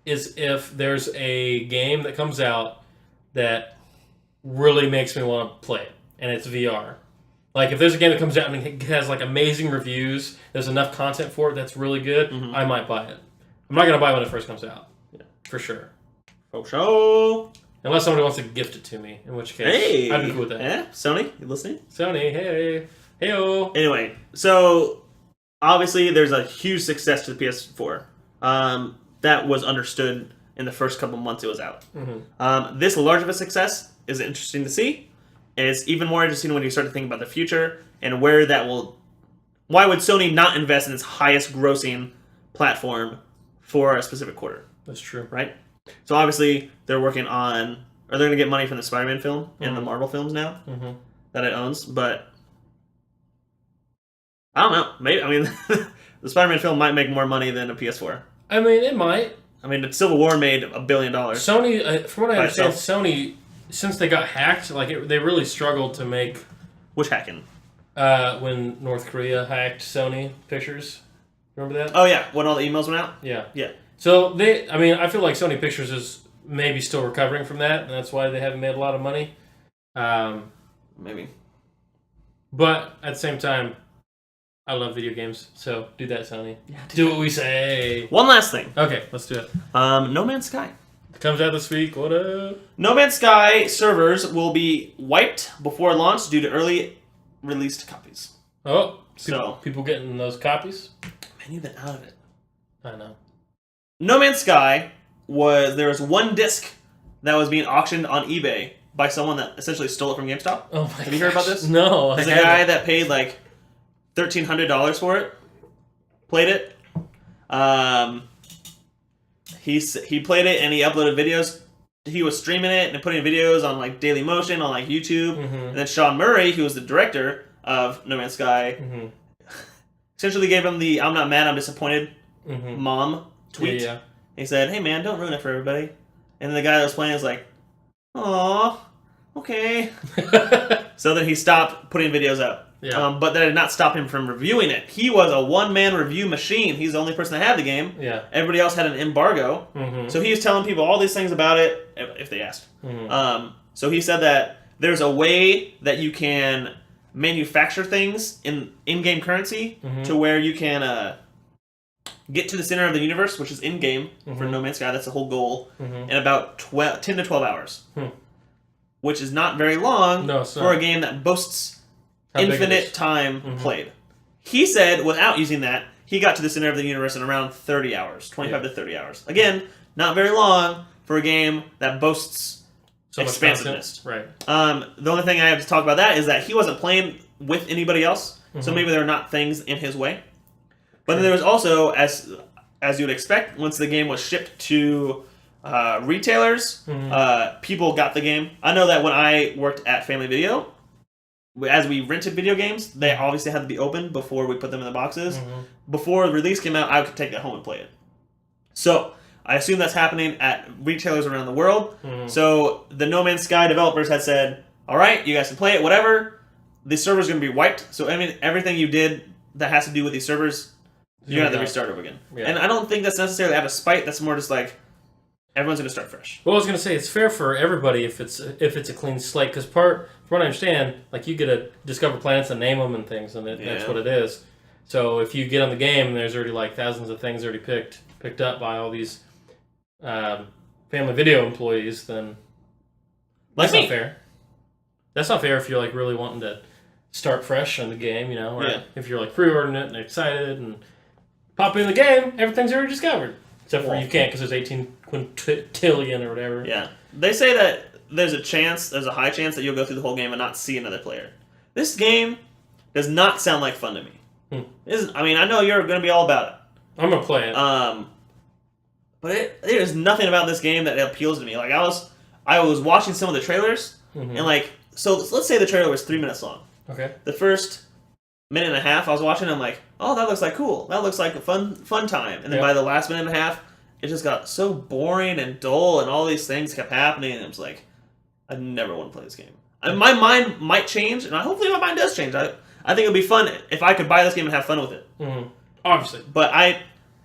S2: is if there's a game that comes out that really makes me want to play it, and it's VR. Like, if there's a game that comes out and it has, like, amazing reviews, there's enough content for it that's really good, I might buy it. I'm not going to buy it when it first comes out. Yeah. For sure.
S1: For sure.
S2: Unless somebody wants to gift it to me, in which case, I'd be cool with that.
S1: Yeah? Sony, you listening?
S2: Sony, hey. Hey-o.
S1: Anyway, so, obviously, there's a huge success to the PS4. That was understood in the first couple months it was out. This large of a success is interesting to see. And it's even more interesting when you start to think about the future and where that will... Why would Sony not invest in its highest grossing platform for a specific quarter?
S2: That's true.
S1: Right? So obviously, they're working on... Or they're going to get money from the Spider-Man film and the Marvel films now that it owns. But I don't know. Maybe, I mean, the Spider-Man film might make more money than a PS4.
S2: I mean, it might.
S1: I mean, Civil War made $1 billion.
S2: Sony, from what I understand, Sony... Since they got hacked, they really struggled to make...
S1: Which hacking?
S2: When North Korea hacked Sony Pictures. Remember that?
S1: Oh, yeah. When all the emails went out?
S2: Yeah.
S1: Yeah.
S2: So, I feel like Sony Pictures is maybe still recovering from that, and that's why they haven't made a lot of money.
S1: Maybe.
S2: But, at the same time, I love video games, so do that, Sony. Yeah, do what we say.
S1: One last thing.
S2: Okay, let's do it.
S1: No Man's Sky.
S2: It comes out this week. What up?
S1: No Man's Sky servers will be wiped before launch due to early released copies.
S2: Oh, people getting those copies?
S1: Man, you've been out of it.
S2: I know.
S1: No Man's Sky there was one disc that was being auctioned on eBay by someone that essentially stole it from GameStop.
S2: Oh my!
S1: Have you heard about this?
S2: No.
S1: There's a guy that paid like $1,300 for it. Played it. He played it and he uploaded videos. He was streaming it and putting videos on like Daily Motion on like YouTube. And then Sean Murray, who was the director of No Man's Sky, essentially gave him the "I'm not mad, I'm disappointed" mom tweet.
S2: Yeah.
S1: He said, "Hey man, don't ruin it for everybody." And the guy that was playing was like, "Aw, okay." So then he stopped putting videos up.
S2: Yeah.
S1: But that did not stop him from reviewing it. He was a one-man review machine. He's the only person that had the game.
S2: Yeah.
S1: Everybody else had an embargo. So he was telling people all these things about it, if they asked. So he said that there's a way that you can manufacture things in in-game currency to where you can get to the center of the universe, which is in-game for No Man's Sky. That's the whole goal. In about 10 to 12 hours. Which is not very long for a game that boasts infinite time played. He said, without using that, he got to the center of the universe in around 30 hours. 25 to 30 hours. Again, not very long for a game that boasts expansiveness.
S2: Right.
S1: The only thing I have to talk about that is that he wasn't playing with anybody else, so maybe there are not things in his way. But then there was also, as you would expect, once the game was shipped to retailers, people got the game. I know that when I worked at Family Video, as we rented video games, they obviously had to be open before we put them in the boxes. Before the release came out, I could take it home and play it. So I assume that's happening at retailers around the world. So the No Man's Sky developers had said, all right, you guys can play it, whatever. The server's going to be wiped. So I mean, everything you did that has to do with these servers, you're going to have to restart over again. Yeah. And I don't think that's necessarily out of spite. That's more just like, everyone's going to start fresh.
S2: Well, I was going to say, it's fair for everybody if it's a clean slate. Because from what I understand, like, you get to discover planets and name them and things, and that's what it is. So if you get on the game and there's already like thousands of things already picked up by all these Family Video employees, then that's not fair. That's not fair if you're like really wanting to start fresh on the game, you know, or if you're like pre-ordering it and excited and pop in the game, everything's already discovered. Except for you can't because there's 18 quintillion or whatever. Yeah.
S1: They say that there's a high chance that you'll go through the whole game and not see another player. This game does not sound like fun to me. I mean, I know you're going to be all about it.
S2: I'm going to play it.
S1: But there's nothing about this game that appeals to me. Like, I was watching some of the trailers, and like, so let's say the trailer was 3 minutes long.
S2: Okay.
S1: The first minute and a half I was watching, I'm like, oh, that looks like cool. That looks like a fun time. And then by the last minute and a half, it just got so boring and dull, and all these things kept happening, and it was like, I never want to play this game. And my mind might change, and hopefully my mind does change. I think it would be fun if I could buy this game and have fun with it.
S2: Obviously.
S1: But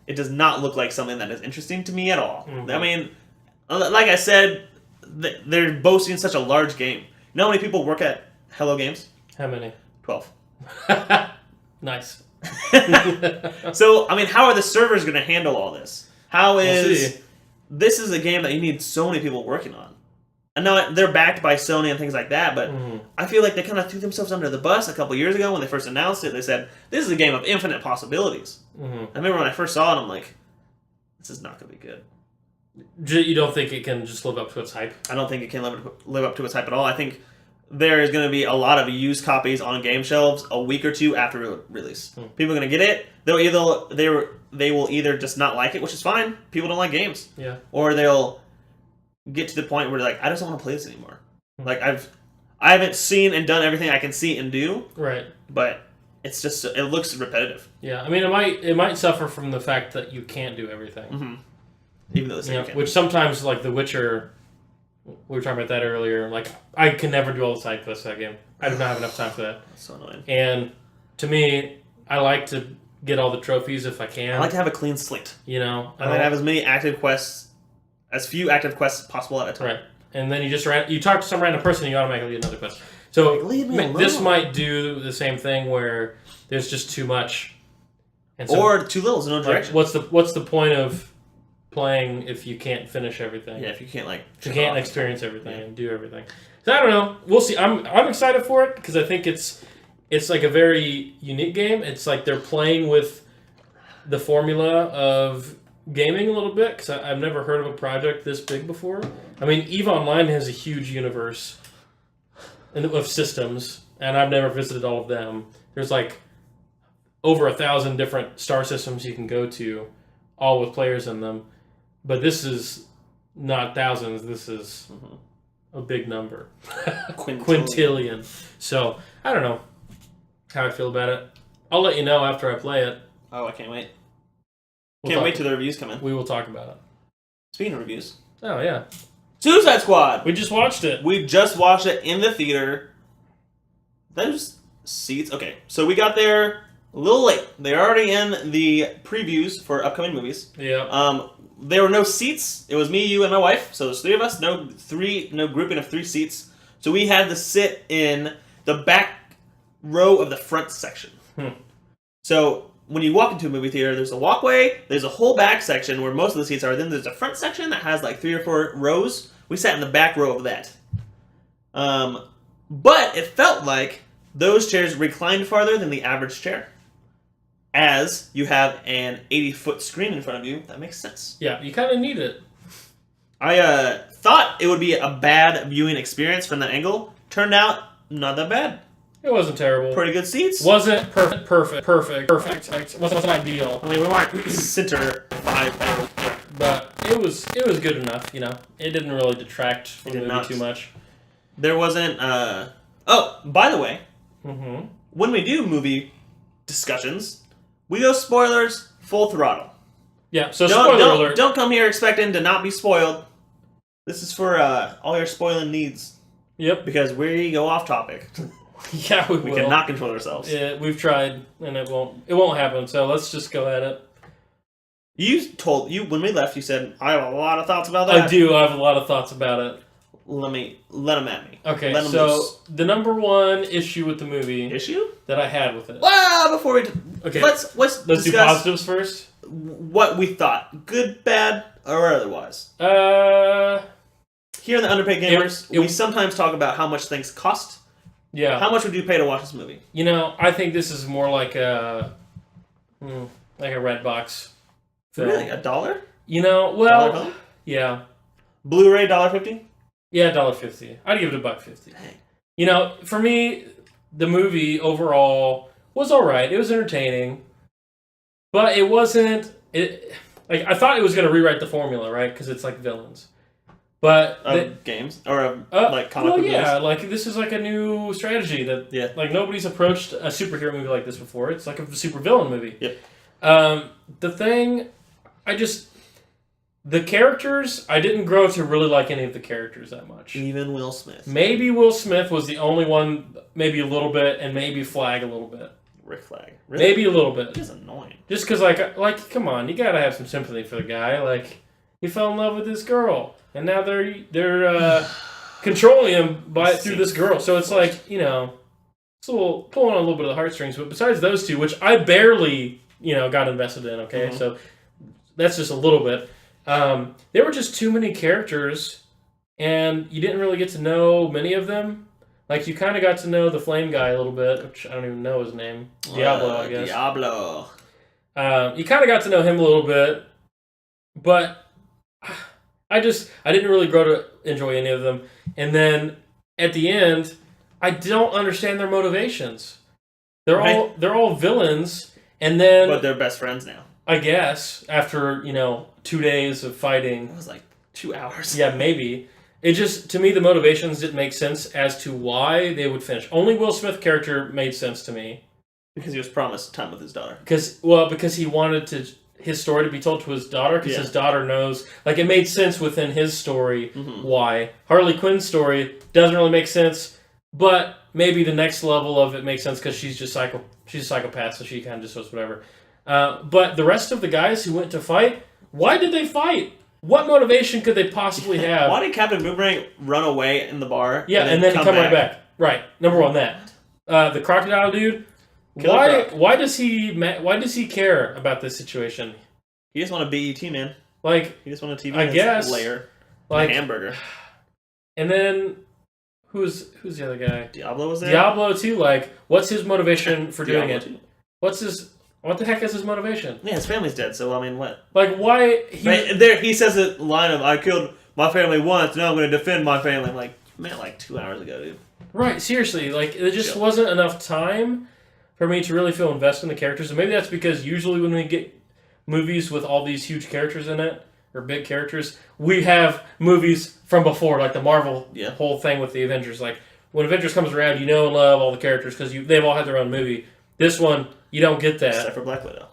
S1: it does not look like something that is interesting to me at all. I mean, like I said, they're boasting such a large game. You know how many people work at Hello Games?
S2: How many?
S1: 12.
S2: Nice.
S1: So, I mean, how are the servers going to handle all this? This is a game that you need so many people working on. I know they're backed by Sony and things like that, but I feel like they kind of threw themselves under the bus a couple years ago when they first announced it. They said, this is a game of infinite possibilities. I remember when I first saw it, I'm like, this is not going to be good.
S2: You don't think it can just live up to its hype?
S1: I don't think it can live up to its hype at all. I think there is going to be a lot of used copies on game shelves a week or two after release. People are going to get it. They will either just not like it, which is fine. People don't like games.
S2: Yeah.
S1: Or they'll get to the point where they're like, I just don't want to play this anymore. Like I haven't seen and done everything I can see and do.
S2: Right.
S1: But it's just it looks repetitive.
S2: Yeah. I mean, it might suffer from the fact that you can't do everything.
S1: Even though you can.
S2: Which sometimes, like The Witcher, we were talking about that earlier. Like, I can never do all the side quests that game. I do not have enough time for that.
S1: That's so annoying.
S2: And to me, I like to get all the trophies if I can.
S1: I like to have a clean slate.
S2: You know,
S1: I like to have as few active quests as possible at a time.
S2: Right. And then you talk to some random person, you automatically get another quest. So this might do the same thing where there's just too much,
S1: or too little, so no direction.
S2: Like, what's the point of playing if you can't finish everything.
S1: Yeah, if you can't
S2: experience everything and do everything. So I don't know. We'll see. I'm excited for it because I think it's like a very unique game. It's like they're playing with the formula of gaming a little bit because I've never heard of a project this big before. I mean, EVE Online has a huge universe of systems, and I've never visited all of them. There's like over 1,000 different star systems you can go to, all with players in them. But this is not thousands. This is a big number. Quintillion. So, I don't know how I feel about it. I'll let you know after I play it.
S1: Oh, I can't wait. Can't wait till the reviews come in.
S2: We will talk about it.
S1: Speaking of reviews.
S2: Oh, yeah.
S1: Suicide Squad!
S2: We just watched it.
S1: We just watched it in the theater. Those seats... Okay, so we got there a little late. They're already in the previews for upcoming movies.
S2: Yeah.
S1: There were no seats. It was me, you, and my wife. So there's 3 of us. No grouping of 3 seats. So we had to sit in the back row of the front section. So when you walk into a movie theater, there's a walkway, there's a whole back section where most of the seats are. Then there's a front section that has like 3 or 4 rows. We sat in the back row of that. But it felt like those chairs reclined farther than the average chair. As you have an 80-foot screen in front of you, that makes sense.
S2: Yeah, you kind of need it.
S1: I thought it would be a bad viewing experience from that angle. Turned out, not that bad.
S2: It wasn't terrible.
S1: Pretty good seats.
S2: Wasn't perfect. Wasn't ideal.
S1: I mean, we weren't center 5,
S2: but it was good enough. You know, it didn't really detract from the movie too much.
S1: There wasn't. Oh, by the way,
S2: when
S1: we do movie discussions, we go spoilers full throttle.
S2: Yeah. So spoiler alert.
S1: Don't come here expecting to not be spoiled. This is for all your spoiling needs.
S2: Yep.
S1: Because we go off topic.
S2: Yeah, we
S1: cannot control ourselves.
S2: Yeah, we've tried, and it won't happen. So let's just go at it.
S1: When we left, you said, I have a lot of thoughts about that.
S2: I do. I have a lot of thoughts about it.
S1: Let them at me.
S2: Okay, so the number one issue with the movie that I had with it.
S1: Well, before we let's
S2: do positives first.
S1: What we thought, good, bad, or otherwise. Here in the Underpaid Gamers, we sometimes talk about how much things cost.
S2: Yeah.
S1: How much would you pay to watch this movie?
S2: You know, I think this is more like a Redbox film.
S1: Really? $1?
S2: You know, well, yeah.
S1: Blu-ray $1.50?
S2: Yeah, $1.50. I'd give it $1.50. Dang. You know, for me, the movie overall was all right. It was entertaining, but it wasn't. I thought it was going to rewrite the formula, right? Because it's like villains. But
S1: games or like comic book movies?
S2: Like this is like a new strategy that like nobody's approached a superhero movie like this before. It's like a supervillain movie.
S1: Yep.
S2: The characters, I didn't grow to really like any of the characters that much.
S1: Even Will Smith.
S2: Maybe Will Smith was the only one, maybe a little bit, and maybe Flag a little bit.
S1: Rick Flag. Really?
S2: Maybe a little bit.
S1: He's annoying.
S2: Just because, like, come on, you gotta have some sympathy for the guy. Like, he fell in love with this girl, and now they're controlling him through this girl. So it's like, you know, it's pulling on a little bit of the heartstrings. But besides those two, which I barely, got invested in. Okay, so that's just a little bit. There were just too many characters, and you didn't really get to know many of them. Like, you kind of got to know the flame guy a little bit, which I don't even know his name. Diablo, I guess.
S1: Diablo.
S2: You kind of got to know him a little bit, but I didn't really grow to enjoy any of them. And then, at the end, I don't understand their motivations. They're all villains, and then...
S1: But they're best friends now.
S2: I guess, after, 2 days of fighting.
S1: It was like 2 hours.
S2: Yeah, maybe. It just, to me, the motivations didn't make sense as to why they would finish. Only Will Smith character made sense to me.
S1: Because he was promised time with his daughter.
S2: Because he wanted his story to be told to his daughter, because his daughter knows. Like, it made sense within his story why. Harley Quinn's story doesn't really make sense, but maybe the next level of it makes sense because she's a psychopath, so she kind of just does whatever. But the rest of the guys who went to fight, why did they fight? What motivation could they possibly have?
S1: Why did Captain Boomerang run away in the bar?
S2: Yeah, and then come right back. Right. Number one, that. The crocodile dude. Why does he care about this situation?
S1: He just want a BET, man.
S2: Like,
S1: He just wanted TV.
S2: I guess,
S1: layer,
S2: like
S1: a hamburger.
S2: And then who's the other guy?
S1: Diablo was there.
S2: Diablo too. Like, what's his motivation for doing it?
S1: Too.
S2: What the heck is his motivation?
S1: Yeah, his family's dead. So I mean, what?
S2: Like, why?
S1: He says a line of "I killed my family once. Now I'm going to defend my family." I'm like, man, like 2 hours ago, dude.
S2: Right. Seriously, like there just wasn't enough time for me to really feel invested in the characters, and maybe that's because usually when we get movies with all these huge characters in it or big characters, we have movies from before, like the Marvel whole thing with the Avengers. Like when Avengers comes around, you know and love all the characters because they've all had their own movie. This one, you don't get that.
S1: Except for Black Widow.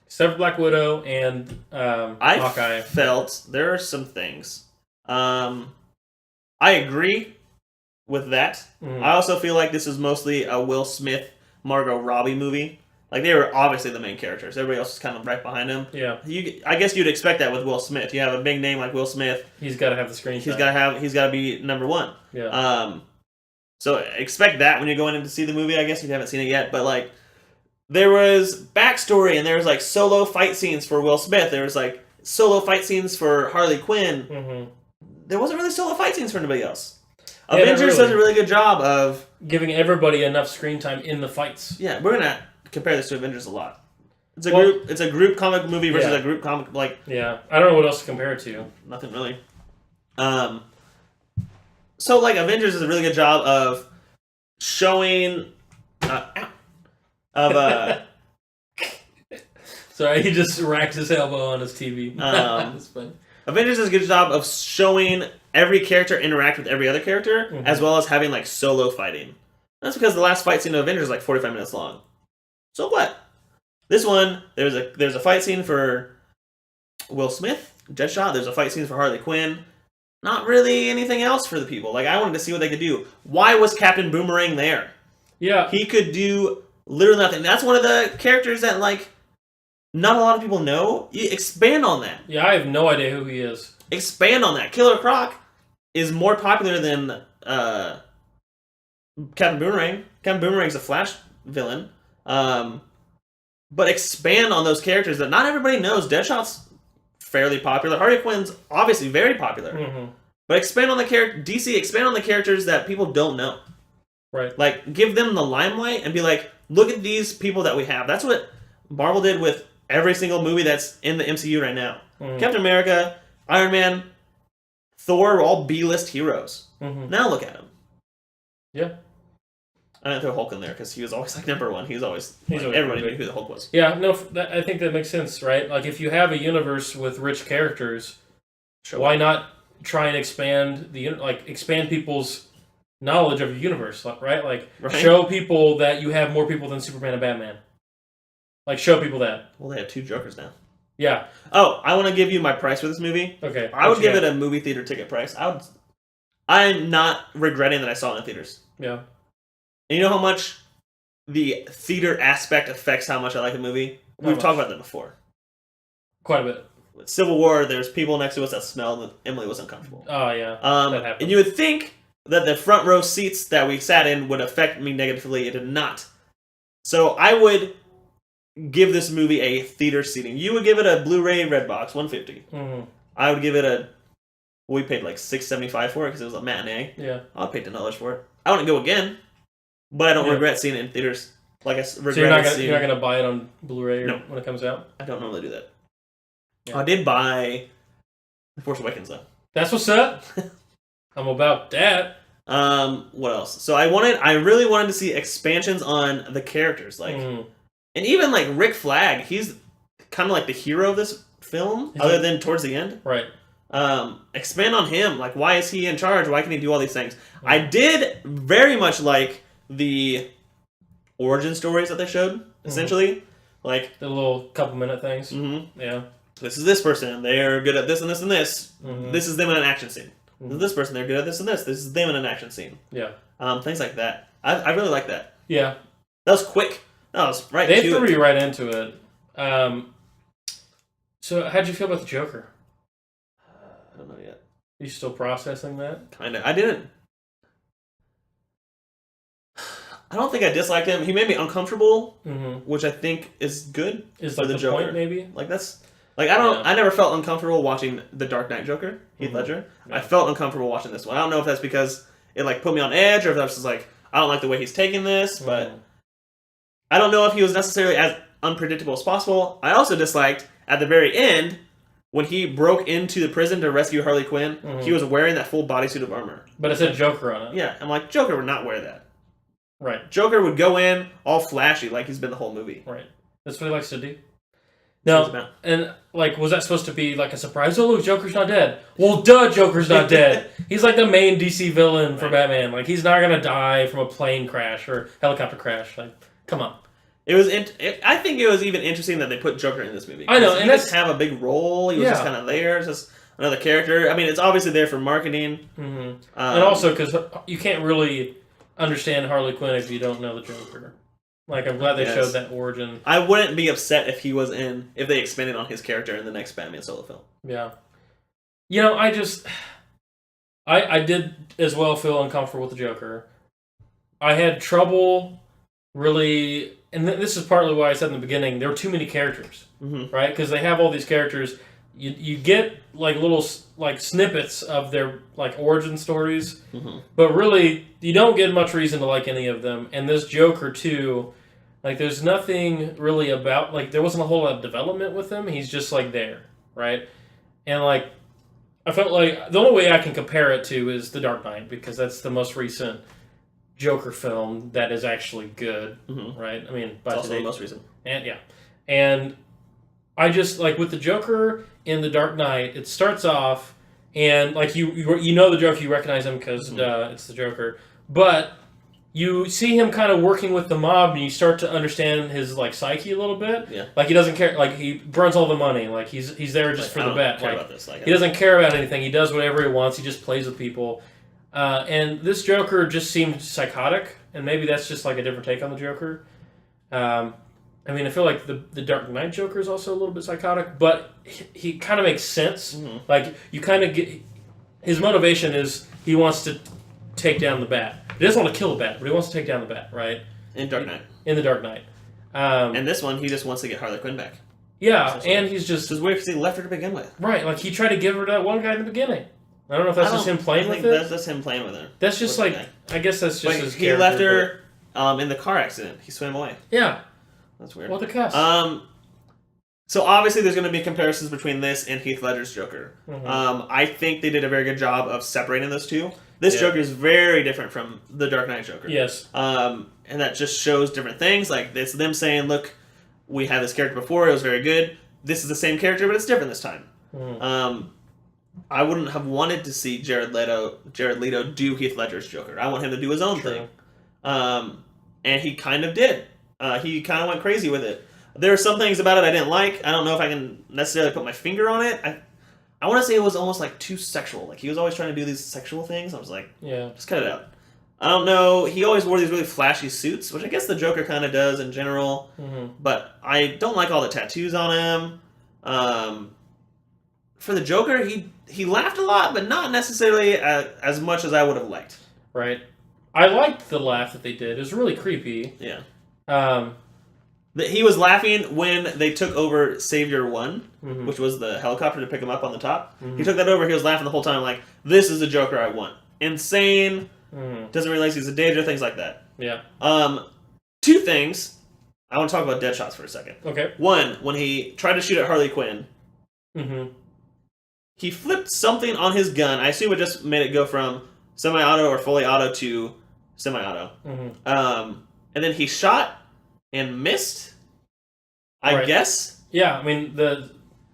S2: Except for Black Widow and Hawkeye.
S1: I felt there are some things. I agree with that. Mm-hmm. I also feel like this is mostly a Will Smith, Margot Robbie movie. Like, they were obviously the main characters. Everybody else is kind of right behind him. Yeah. I guess you'd expect that with Will Smith. You have a big name like Will Smith.
S2: He's got to have the screen
S1: time. He's got to be number one. Yeah. So expect that when you're going in to see the movie. I guess you haven't seen it yet. But, like, there was backstory and there was, like, solo fight scenes for Will Smith. There was, like, solo fight scenes for Harley Quinn. Mm-hmm. There wasn't really solo fight scenes for anybody else. Yeah, Avengers does a really good job of
S2: giving everybody enough screen time in the fights.
S1: Yeah, we're gonna compare this to Avengers a lot. It's a group comic movie versus a group comic
S2: Yeah, I don't know what else to compare it to.
S1: Nothing really. So like Avengers does a really good job of showing
S2: Sorry, he just racked his elbow on his TV. That's funny.
S1: Avengers does a good job of showing every character interact with every other character, mm-hmm. as well as having like solo fighting. That's because the last fight scene of Avengers is like 45 minutes long. So what? This one, there's a fight scene for Will Smith, Deadshot. There's a fight scene for Harley Quinn. Not really anything else for the people. Like, I wanted to see what they could do. Why was Captain Boomerang there? Yeah. He could do literally nothing. That's one of the characters that, like, not a lot of people know. You expand on that.
S2: Yeah, I have no idea who he is.
S1: Expand on that. Killer Croc is more popular than Captain Boomerang. Captain Boomerang's a Flash villain. But expand on those characters that not everybody knows. Deadshot's fairly popular. Harley Quinn's obviously very popular. Mm-hmm. But expand on the DC, expand on the characters that people don't know. Right. Like, give them the limelight and be like, look at these people that we have. That's what Marvel did with every single movie that's in the MCU right now. Mm-hmm. Captain America, Iron Man, Thor are all B-list heroes. Mm-hmm. Now look at them. Yeah. I didn't throw Hulk in there because he was always like number one. He's always everybody knew who the Hulk was.
S2: Yeah, no, I think that makes sense, right? Like if you have a universe with rich characters, why not try and expand people's knowledge of your universe, right? Like show people that you have more people than Superman and Batman. Like show people that.
S1: Well, they have 2 Jokers now.
S2: Yeah.
S1: Oh, I want to give you my price for this movie. Okay. I would give it a movie theater ticket price. I'm not regretting that I saw it in theaters. Yeah. And you know how much the theater aspect affects how much I like a movie? We've talked about that before.
S2: Quite a bit.
S1: With Civil War, there's people next to us that smelled and Emily was uncomfortable.
S2: Oh, yeah.
S1: That happened. And you would think that the front row seats that we sat in would affect me negatively. It did not. So I would give this movie a theater seating. You would give it a Blu-ray Redbox, $150. Mm-hmm. I would give it we paid like $6.75 for it because it was a matinee. Yeah. I would pay $10 for it. I wouldn't go again. But I don't regret seeing it in theaters. Like I regret
S2: you're not gonna buy it on Blu-ray when it comes out?
S1: I don't normally do that. Yeah. I did buy The Force Awakens though.
S2: That's what's up. I'm about that.
S1: What else? So I really wanted to see expansions on the characters, like, and even like Rick Flag. He's kind of like the hero of this film, other than towards the end. Right. Expand on him. Like, why is he in charge? Why can he do all these things? I did very much like the origin stories that they showed, essentially. Like
S2: the little couple minute things. Mm-hmm.
S1: Yeah. This is this person. They're good at this and this and this. Mm-hmm. This is them in an action scene. Mm-hmm. This is this person. They're good at this and this. This is them in an action scene. Yeah. Things like that. I really like that. Yeah. That was quick. That was right.
S2: They threw you right into it. So how'd you feel about the Joker?
S1: I don't know yet.
S2: Are you still processing that?
S1: Kinda. I didn't. I don't think I disliked him. He made me uncomfortable, which I think is good
S2: for the Joker. Point, maybe?
S1: Like Like I never felt uncomfortable watching the Dark Knight Joker, Heath Ledger.
S2: Yeah.
S1: I felt uncomfortable watching this one. I don't know if that's because it like put me on edge, or if that's just like I don't like the way he's taking this, but I don't know if he was necessarily as unpredictable as possible. I also disliked at the very end when he broke into the prison to rescue Harley Quinn. He was wearing that full bodysuit of armor,
S2: but it said Joker on it.
S1: Yeah, I'm like, Joker would not wear that.
S2: Right.
S1: Joker would go in all flashy like he's been the whole movie.
S2: Right. That's what he likes to do. No, and like, was that supposed to be like a surprise? Oh, look, Joker's not dead. Well, duh, Joker's not dead. He's like the main DC villain for Batman. Like, he's not gonna die from a plane crash or helicopter crash. Like, come on.
S1: I think it was even interesting that they put Joker in this movie.
S2: I know,
S1: he
S2: and
S1: doesn't have a big role. He was just kind of there, just another character. I mean, it's obviously there for marketing,
S2: and also because you can't really understand Harley Quinn if you don't know the Joker. Like, I'm glad they showed that origin.
S1: I wouldn't be upset if they expanded on his character in the next Batman solo film.
S2: Yeah. You know, I did as well feel uncomfortable with the Joker. I had trouble really, and this is partly why I said in the beginning, there were too many characters, right? Because they have all these characters. You get like little like snippets of their like origin stories, but really you don't get much reason to like any of them. And this Joker too, like there's nothing really about, like there wasn't a whole lot of development with him. He's just like there, right? And like I felt like the only way I can compare it to is The Dark Knight, because that's the most recent Joker film that is actually good, right? I mean,
S1: it's also the most recent,
S2: and I just like with the Joker in The Dark Knight, it starts off and like you know the Joker, you recognize him because it's the Joker, but you see him kind of working with the mob, and you start to understand his like psyche a little bit.
S1: Yeah,
S2: like he doesn't care. Like he burns all the money. Like he's there just for the bet. Like he doesn't care about anything. He does whatever he wants. He just plays with people. And this Joker just seemed psychotic, and maybe that's just like a different take on the Joker. I mean, I feel like the Dark Knight Joker is also a little bit psychotic, but he kind of makes sense. Like you kind of get his motivation is he wants to take down the Bat. He doesn't want to kill the Bat, but he wants to take down the Bat, right?
S1: In Dark Knight.
S2: In the Dark Knight.
S1: And this one, he just wants to get Harley Quinn back.
S2: Yeah, and he's just...
S1: It's weird because he left her to begin with.
S2: Right, like he tried to give her to that one guy in the beginning. I don't know if that's just him playing with it.
S1: That's him playing with her.
S2: That's just like... I guess that's just his
S1: character. He left her in the car accident. He swam away.
S2: Yeah.
S1: That's weird.
S2: What the cuss?
S1: So obviously there's going to be comparisons between this and Heath Ledger's Joker. I think they did a very good job of separating those two. This Joker is very different from the Dark Knight Joker.
S2: Yes.
S1: And that just shows different things. Like, it's them saying, look, we had this character before, it was very good. This is the same character, but it's different this time. I wouldn't have wanted to see Jared Leto do Heath Ledger's Joker. I want him to do his own thing. And he kind of did. He kind of went crazy with it. There are some things about it I didn't like. I don't know if I can necessarily put my finger on it. I want to say it was almost like too sexual. Like he was always trying to do these sexual things. I was like, just cut it out. I don't know. He always wore these really flashy suits, which I guess the Joker kind of does in general. But I don't like all the tattoos on him. For the Joker, he laughed a lot, but not necessarily as much as I would have liked.
S2: Right. I liked the laugh that they did. It was really creepy.
S1: Yeah. He was laughing when they took over Savior 1, which was the helicopter to pick him up on the top. He took that over. He was laughing the whole time like, this is the Joker I want. Insane. Doesn't realize he's a danger. Things like that.
S2: Yeah.
S1: Two things. I want to talk about Deadshots for a second.
S2: Okay.
S1: One, when he tried to shoot at Harley Quinn, he flipped something on his gun. I assume it just made it go from semi-auto or fully auto to semi-auto. And then he shot and missed, I guess.
S2: Yeah, I mean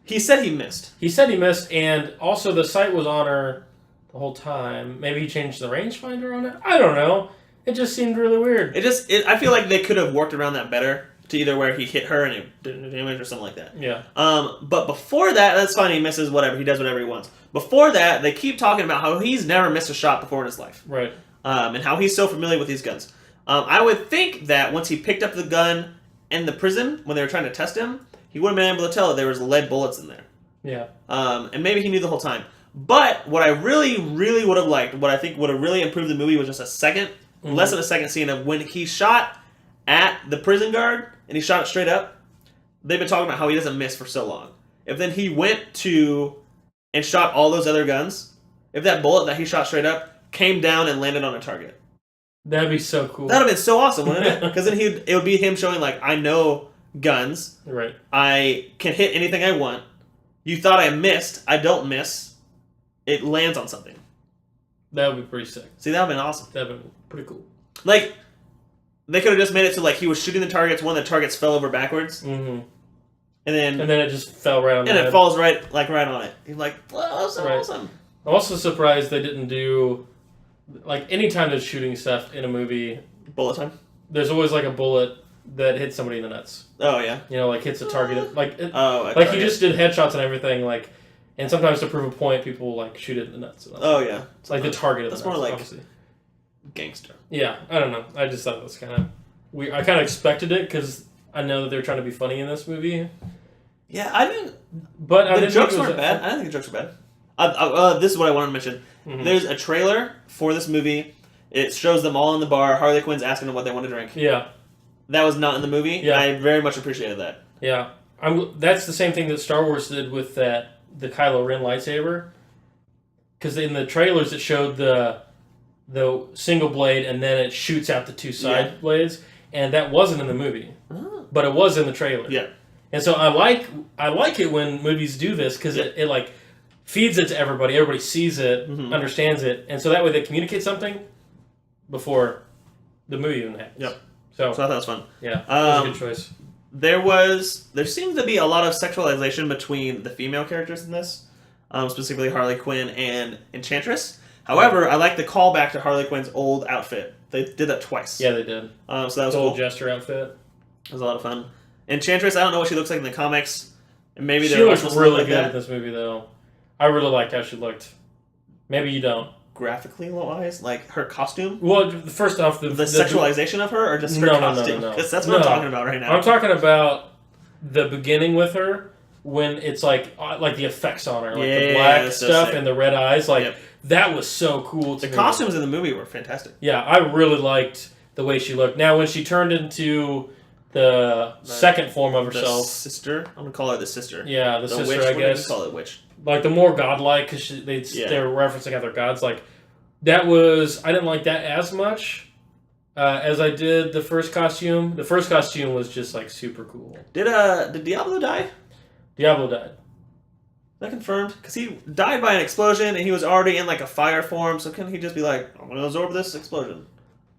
S1: he said he missed.
S2: He said he missed, and also the sight was on her the whole time. Maybe he changed the rangefinder on it. I don't know. It just seemed really weird.
S1: I feel like they could have worked around that better to either where he hit her and it didn't damage or something like that.
S2: Yeah.
S1: But before that, that's fine. He misses whatever. He does whatever he wants. Before that, they keep talking about how he's never missed a shot before in his life.
S2: Right.
S1: And how he's so familiar with these guns. I would think that once he picked up the gun in the prison, when they were trying to test him, he would have been able to tell that there was lead bullets in there.
S2: Yeah.
S1: And maybe he knew the whole time. But what I really, really would have liked, what I think would have really improved the movie was just less than a second scene of when he shot at the prison guard, and he shot it straight up. They've been talking about how he doesn't miss for so long. if then he went to and shot all those other guns, if that bullet that he shot straight up came down and landed on a target.
S2: That'd be so cool.
S1: That'd have been so awesome, wouldn't it? Because then it would be him showing, like, I know guns.
S2: Right.
S1: I can hit anything I want. You thought I missed. I don't miss. It lands on something.
S2: That would be pretty sick.
S1: See, that would have been awesome.
S2: That would have been pretty cool.
S1: Like, they could have just made it so, like, he was shooting the targets, one of the targets fell over backwards.
S2: Mm-hmm.
S1: And then
S2: it just fell right on the head.
S1: And it falls right on it. You're like, wow, that's so awesome.
S2: I'm also surprised they didn't do, like, anytime there's shooting stuff in a movie,
S1: bullet time.
S2: There's always like a bullet that hits somebody in the nuts.
S1: Oh yeah.
S2: You know, like hits a target. Like
S1: he
S2: he just did headshots and everything. Like, and sometimes to prove a point, people like shoot it in the nuts.
S1: Oh yeah.
S2: It's like the target.
S1: That's
S2: of the nuts,
S1: more like
S2: obviously.
S1: Gangster.
S2: Yeah, I don't know. I just thought it was kind of weird. I kind of expected it because I know that they're trying to be funny in this movie.
S1: Yeah, I didn't.
S2: But
S1: the jokes weren't bad. I didn't think the jokes were bad. This is what I wanted to mention. Mm-hmm. There's a trailer for this movie. It shows them all in the bar. Harley Quinn's asking them what they want to drink.
S2: Yeah.
S1: That was not in the movie. Yeah. I very much appreciated that.
S2: Yeah. That's the same thing that Star Wars did with the Kylo Ren lightsaber. Because in the trailers it showed the single blade and then it shoots out the two side blades. And that wasn't in the movie. Oh. But it was in the trailer.
S1: Yeah.
S2: And so I like it when movies do this because it like feeds it to everybody. Everybody sees it, understands it. And so that way they communicate something before the movie even happens.
S1: Yep.
S2: So
S1: I thought that was fun.
S2: Yeah, that was a good choice.
S1: There seems to be a lot of sexualization between the female characters in this, specifically Harley Quinn and Enchantress. However, I like the callback to Harley Quinn's old outfit. They did that twice.
S2: Yeah, they did.
S1: So that was
S2: the
S1: cool.
S2: old jester outfit.
S1: It was a lot of fun. Enchantress, I don't know what she looks like in the comics. And maybe
S2: she looks really good in this movie, though. I really liked how she looked. Maybe you don't.
S1: Graphically wise, like her costume.
S2: Well, first off, the
S1: sexualization of her, or just her costume.
S2: No.
S1: Because that's what I'm talking about right now.
S2: I'm talking about the beginning with her when it's like the effects on her, like the black stuff and the red eyes. Like that was so cool.
S1: The costumes in the movie were fantastic.
S2: Yeah, I really liked the way she looked. Now, when she turned into the second form of herself,
S1: sister. I'm gonna call her the sister.
S2: Yeah, the sister.
S1: Witch,
S2: I guess.
S1: What do you call it, witch?
S2: Like the more godlike, because they're referencing other gods. Like that was, I didn't like that as much as I did the first costume. The first costume was just like super cool.
S1: Did Diablo die?
S2: Diablo died.
S1: Is that confirmed? Because he died by an explosion and he was already in like a fire form. So couldn't he just be like, I'm gonna absorb this explosion?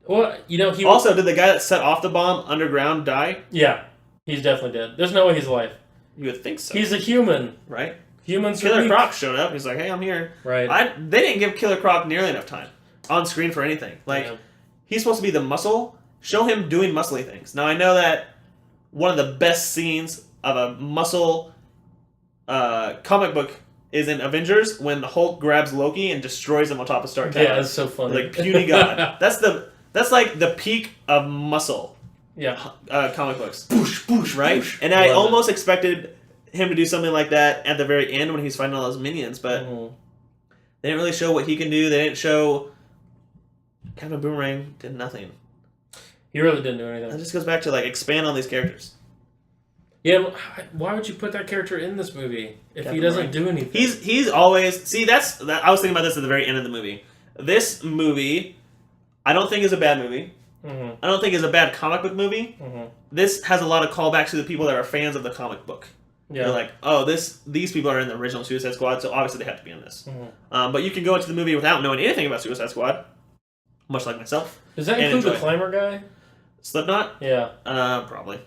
S2: Well, you know,
S1: did the guy that set off the bomb underground die?
S2: Yeah, he's definitely dead. There's no way he's alive.
S1: You would think so.
S2: He's a human,
S1: right?
S2: Humans.
S1: Killer Croc showed up. He's like, "Hey, I'm here."
S2: Right.
S1: They didn't give Killer Croc nearly enough time on screen for anything. Like, he's supposed to be the muscle. Show him doing muscly things. Now I know that one of the best scenes of a muscle comic book is in Avengers when the Hulk grabs Loki and destroys him on top of Stark Tower.
S2: Yeah, that's so funny.
S1: Like puny god. That's like the peak of muscle.
S2: Yeah.
S1: Comic books.
S2: Boosh, boosh,
S1: right?
S2: Boosh.
S1: And I almost expected him to do something like that at the very end when he's fighting all those minions, but they didn't really show what he can do. They didn't show Captain Boomerang did nothing.
S2: He really didn't do anything.
S1: It just goes back to like expand on these characters.
S2: Yeah, why would you put that character in this movie if Captain he doesn't do anything?
S1: He's always I was thinking about this at the very end of the movie. This movie, I don't think is a bad movie. Mm-hmm. I don't think is a bad comic book movie. Mm-hmm. This has a lot of callbacks to the people that are fans of the comic book. Yeah. They're like, oh, these people are in the original Suicide Squad, so obviously they have to be in this. Mm-hmm. But you can go into the movie without knowing anything about Suicide Squad, much like myself.
S2: Does that include the Climber guy?
S1: Slipknot?
S2: Yeah.
S1: Probably.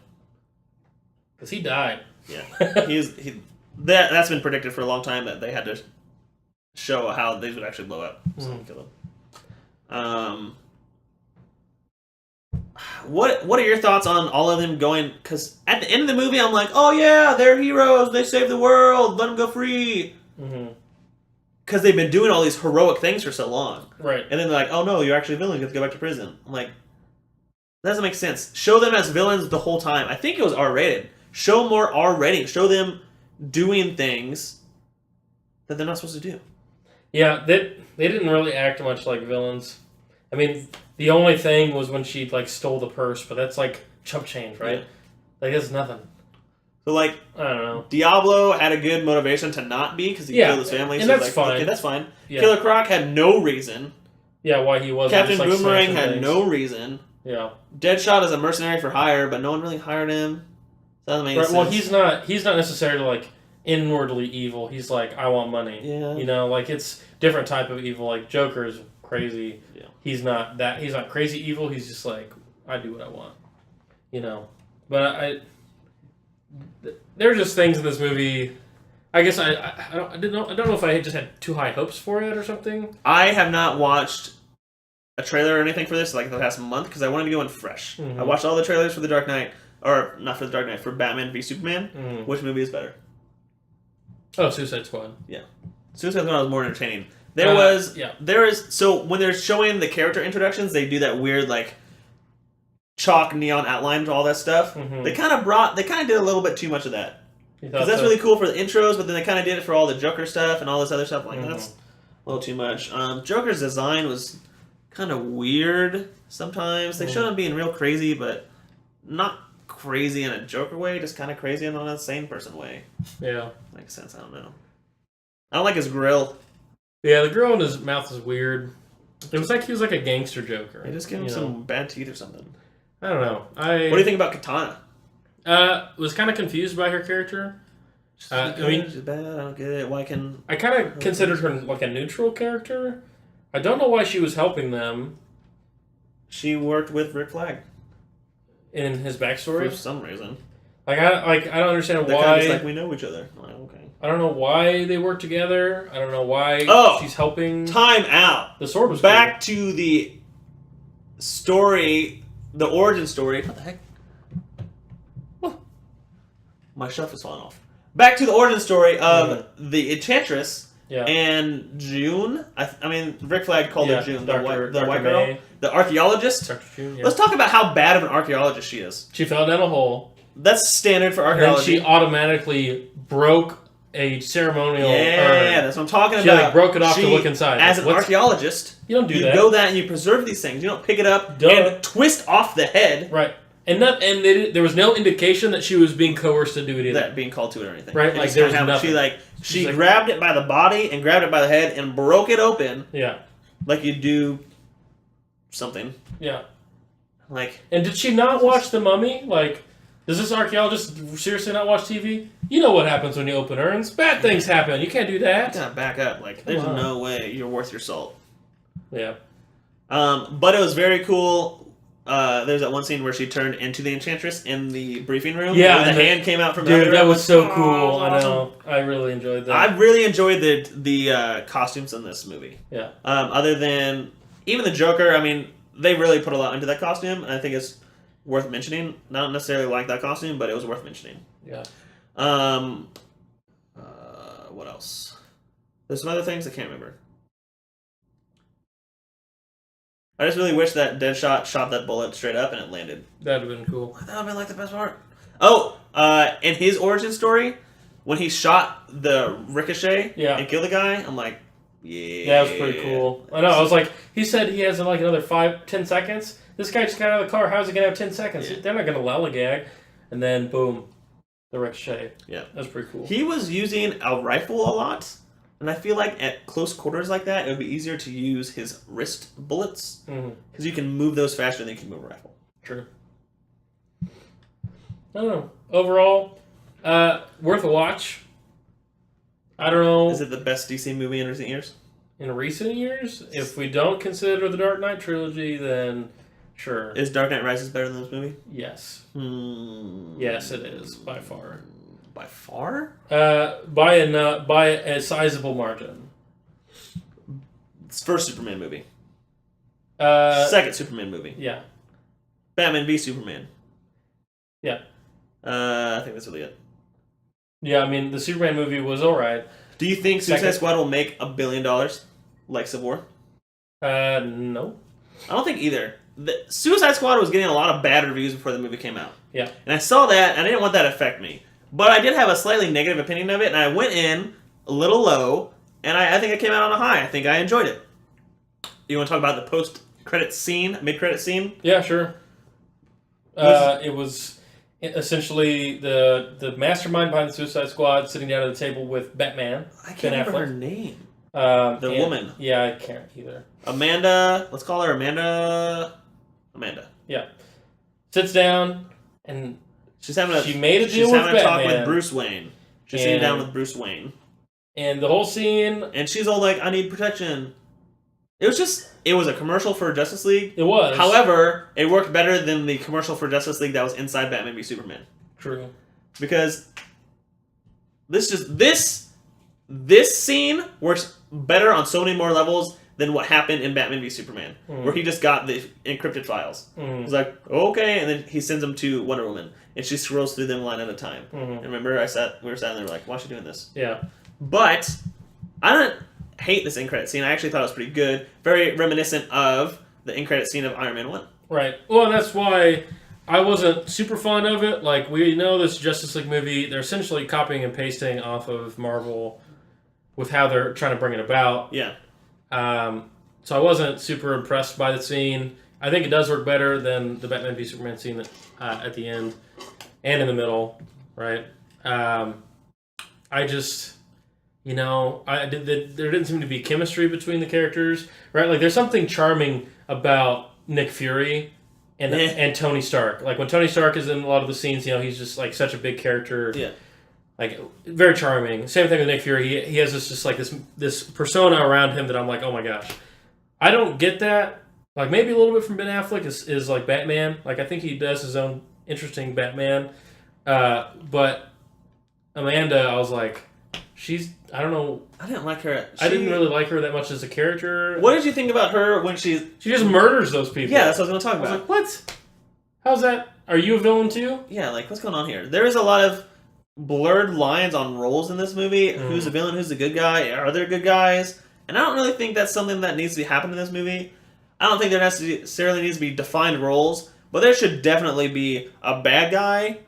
S2: Because he died.
S1: Yeah. That's been predicted for a long time that they had to show how these would actually blow up. So kill them. What are your thoughts on all of them going? Because at the end of the movie, I'm like, oh yeah, they're heroes. They saved the world. Let them go free. Because they've been doing all these heroic things for so long.
S2: Right.
S1: And then they're like, oh no, you're actually a villain. You have to go back to prison. I'm like, that doesn't make sense. Show them as villains the whole time. I think it was R-rated. Show more R rating. Show them doing things that they're not supposed to do.
S2: Yeah, they didn't really act much like villains. I mean, the only thing was when she like stole the purse, but that's like chump change, right? Yeah. Like it's nothing.
S1: But like,
S2: I don't know.
S1: Diablo had a good motivation to not be because he killed his family.
S2: And
S1: so
S2: that's fine.
S1: Okay, that's fine.
S2: Yeah.
S1: Killer Croc had no reason.
S2: Yeah, why he wasn't.
S1: Captain
S2: just, like,
S1: Boomerang had
S2: things.
S1: no reason.
S2: Yeah.
S1: Deadshot is a mercenary for hire, but no one really hired him. So that doesn't make sense.
S2: Well, he's not necessarily like inwardly evil. He's like, I want money.
S1: Yeah.
S2: You know, like it's different type of evil. Like Joker is crazy.
S1: Yeah.
S2: He's not that. He's not crazy evil. He's just like, I do what I want. You know. But there are just things in this movie. I guess I don't know if I just had too high hopes for it or something.
S1: I have not watched a trailer or anything for this like the past month because I wanted to go in fresh.
S2: Mm-hmm.
S1: I watched all the trailers for The Dark Knight, or not for The Dark Knight, for Batman v Superman.
S2: Mm-hmm.
S1: Which movie is better?
S2: Oh, Suicide Squad.
S1: Yeah, Suicide Squad was more entertaining. There is so when they're showing the character introductions, they do that weird like chalk neon outline to all that stuff.
S2: Mm-hmm.
S1: They kind of did a little bit too much of that. Because that's
S2: so?
S1: really cool for the intros, but then they kind of did it for all the Joker stuff and all this other stuff. Like,
S2: Mm-hmm.
S1: that's a little too much. Joker's design was kind of weird sometimes. They showed him being real crazy, but not crazy in a Joker way, just kind of crazy in a sane person way.
S2: Yeah.
S1: Makes sense, I don't know. I don't like his grill.
S2: Yeah, the grill in his mouth is weird. It was like he was like a gangster Joker.
S1: They just give him some bad teeth or something.
S2: I don't know.
S1: What do you think about Katana?
S2: Was kind of confused by her character. I mean,
S1: she's bad. I don't get it. Why can
S2: I kind of considered her like a neutral character. I don't know why she was helping them
S1: she worked with Rick Flag
S2: in his backstory
S1: for some reason?
S2: I don't understand
S1: They're
S2: why.
S1: kind of just like we know each other. Like, okay.
S2: I don't know why they work together. I don't know why she's helping.
S1: Time out.
S2: The sword was
S1: back to the story, the origin story. What the heck? Oh. My shelf is falling off. Back to the origin story of the Enchantress and June. I mean, Rick Flag called her June, the white girl, the archaeologist.
S2: Dr. June,
S1: Let's talk about how bad of an archaeologist she is.
S2: She fell down a hole.
S1: That's standard for archaeology.
S2: And she automatically broke a ceremonial urn.
S1: Yeah, that's what I'm talking about.
S2: She like broke it off to look inside.
S1: As an archaeologist,
S2: you don't do that.
S1: You go that and you preserve these things. You don't pick it up and twist off the head.
S2: Right. And there was no indication that she was being coerced to do it either.
S1: That being called to it or anything.
S2: Right? Like there was nothing.
S1: She grabbed it by the body and grabbed it by the head and broke it open.
S2: Yeah.
S1: Like you do something.
S2: Yeah.
S1: Like.
S2: And did she not watch The Mummy? Like, does this archaeologist seriously not watch TV? You know what happens when you open urns. Bad things happen. You can't do that.
S1: You gotta back up. Like, there's no way you're worth your salt.
S2: Yeah.
S1: But it was very cool. There's that one scene where she turned into the Enchantress in the briefing room.
S2: Yeah,
S1: and the hand came out from.
S2: Dude, that was so cool.
S1: Awesome.
S2: I know. I really enjoyed that.
S1: I really enjoyed the costumes in this movie.
S2: Yeah.
S1: Other than even the Joker, I mean, they really put a lot into that costume, and I think it's worth mentioning. Not necessarily like that costume, but it was worth mentioning.
S2: Yeah.
S1: What else? There's some other things I can't remember. I just really wish that Deadshot shot that bullet straight up and it landed.
S2: That'd have been cool.
S1: That would have been like the best part. Oh, in his origin story, when he shot the ricochet and killed the guy, I'm like, yeah.
S2: That was pretty cool. I know. I was like, he said he has like another 10 seconds. This guy just got out of the car. How's he going to have 10 seconds? Yeah. They're not going to lollygag. And then, boom, the ricochet.
S1: Yeah.
S2: That was pretty cool.
S1: He was using a rifle a lot. And I feel like at close quarters like that, it would be easier to use his wrist bullets. Because you can move those faster than you can move a rifle.
S2: True. I don't know. Overall, worth a watch. I don't know.
S1: Is it the best DC movie in recent years?
S2: In recent years? If we don't consider the Dark Knight trilogy, then sure.
S1: Is Dark Knight Rises better than this movie?
S2: Yes. Yes, it is, by far.
S1: By far?
S2: By a sizable margin.
S1: It's first Superman movie.
S2: Second
S1: Superman movie.
S2: Yeah.
S1: Batman v Superman.
S2: Yeah.
S1: I think that's really it.
S2: Yeah, I mean, the Superman movie was alright.
S1: Do you think Suicide Squad will make $1 billion like Civil War?
S2: No.
S1: I don't think either. The Suicide Squad was getting a lot of bad reviews before the movie came out.
S2: Yeah.
S1: And I saw that, and I didn't want that to affect me. But I did have a slightly negative opinion of it, and I went in a little low, and I think I came out on a high. I think I enjoyed it. You want to talk about the post-credit scene, mid-credit scene?
S2: Yeah, sure. It was essentially the mastermind behind the Suicide Squad sitting down at the table with Batman.
S1: I can't remember her name.
S2: The
S1: woman.
S2: Yeah, I can't either.
S1: Amanda. Let's call her Amanda.
S2: Yeah. Sits down and
S1: she made a deal
S2: with Batman.
S1: talk with Bruce Wayne. She's sitting down with Bruce Wayne.
S2: And the whole scene...
S1: And she's all like, I need protection. It was a commercial for Justice League.
S2: It was.
S1: However, it worked better than the commercial for Justice League that was inside Batman v Superman.
S2: True.
S1: Because this scene works better on so many more levels than what happened in Batman v Superman, where he just got the encrypted files. He's like, okay, and then he sends them to Wonder Woman, and she scrolls through them line at a time. And remember, we were sat there like, why is she doing this?
S2: Yeah.
S1: But I don't hate this end credit scene. I actually thought it was pretty good, very reminiscent of the end credit scene of Iron Man 1.
S2: Right. Well, that's why I wasn't super fond of it. Like, we know this Justice League movie, they're essentially copying and pasting off of Marvel with how they're trying to bring it about.
S1: Yeah.
S2: So I wasn't super impressed by the scene. I think it does work better than the Batman v Superman scene at the end and in the middle, right? I just, there didn't seem to be chemistry between the characters, right? Like, there's something charming about Nick Fury and Tony Stark. Like, when Tony Stark is in a lot of the scenes, he's just like such a big character.
S1: Yeah.
S2: Like, very charming. Same thing with Nick Fury. He has this persona around him that I'm like, oh my gosh. I don't get that. Like, maybe a little bit from Ben Affleck is like Batman. Like, I think he does his own interesting Batman. But Amanda, I was like, I don't know.
S1: I didn't like her.
S2: I didn't really like her that much as a character.
S1: What did you think about her when she
S2: just murders those people?
S1: Yeah, that's what I was going to talk about.
S2: I was like, what? How's that? Are you a villain too?
S1: Yeah, like, what's going on here? There is a lot of blurred lines on roles in this movie. Who's a villain? Who's a good guy? Are there good guys? And I don't really think that's something that needs to be happening in this movie. I don't think there necessarily needs to be defined roles, but there should definitely be a bad guy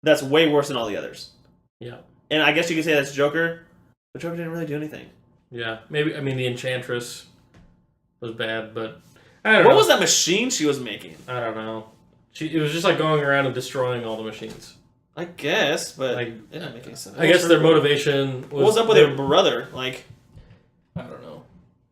S1: that's way worse than all the others.
S2: Yeah.
S1: And I guess you could say that's Joker, but Joker didn't really do anything.
S2: Yeah. Maybe, the Enchantress was bad, but I don't know.
S1: What was that machine she was making?
S2: I don't know. It was just like going around and destroying all the machines.
S1: I guess, but
S2: like,
S1: it didn't make any sense.
S2: I guess their motivation was...
S1: What was up with their brother? Like,
S2: I don't know.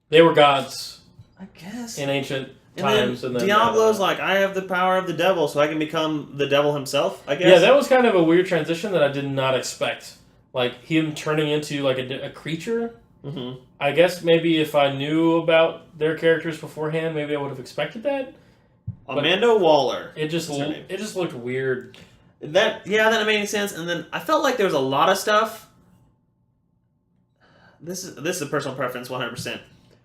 S2: They were gods.
S1: I guess.
S2: In ancient times.
S1: And then Diablo's like, I have the power of the devil, so I can become the devil himself, I guess.
S2: Yeah, that was kind of a weird transition that I did not expect. Like, him turning into, like, a creature.
S1: Mm-hmm.
S2: I guess maybe if I knew about their characters beforehand, maybe I would have expected that.
S1: Amanda Waller.
S2: It just looked weird.
S1: That made sense. And then I felt like there was a lot of stuff. This is a personal preference, 100%.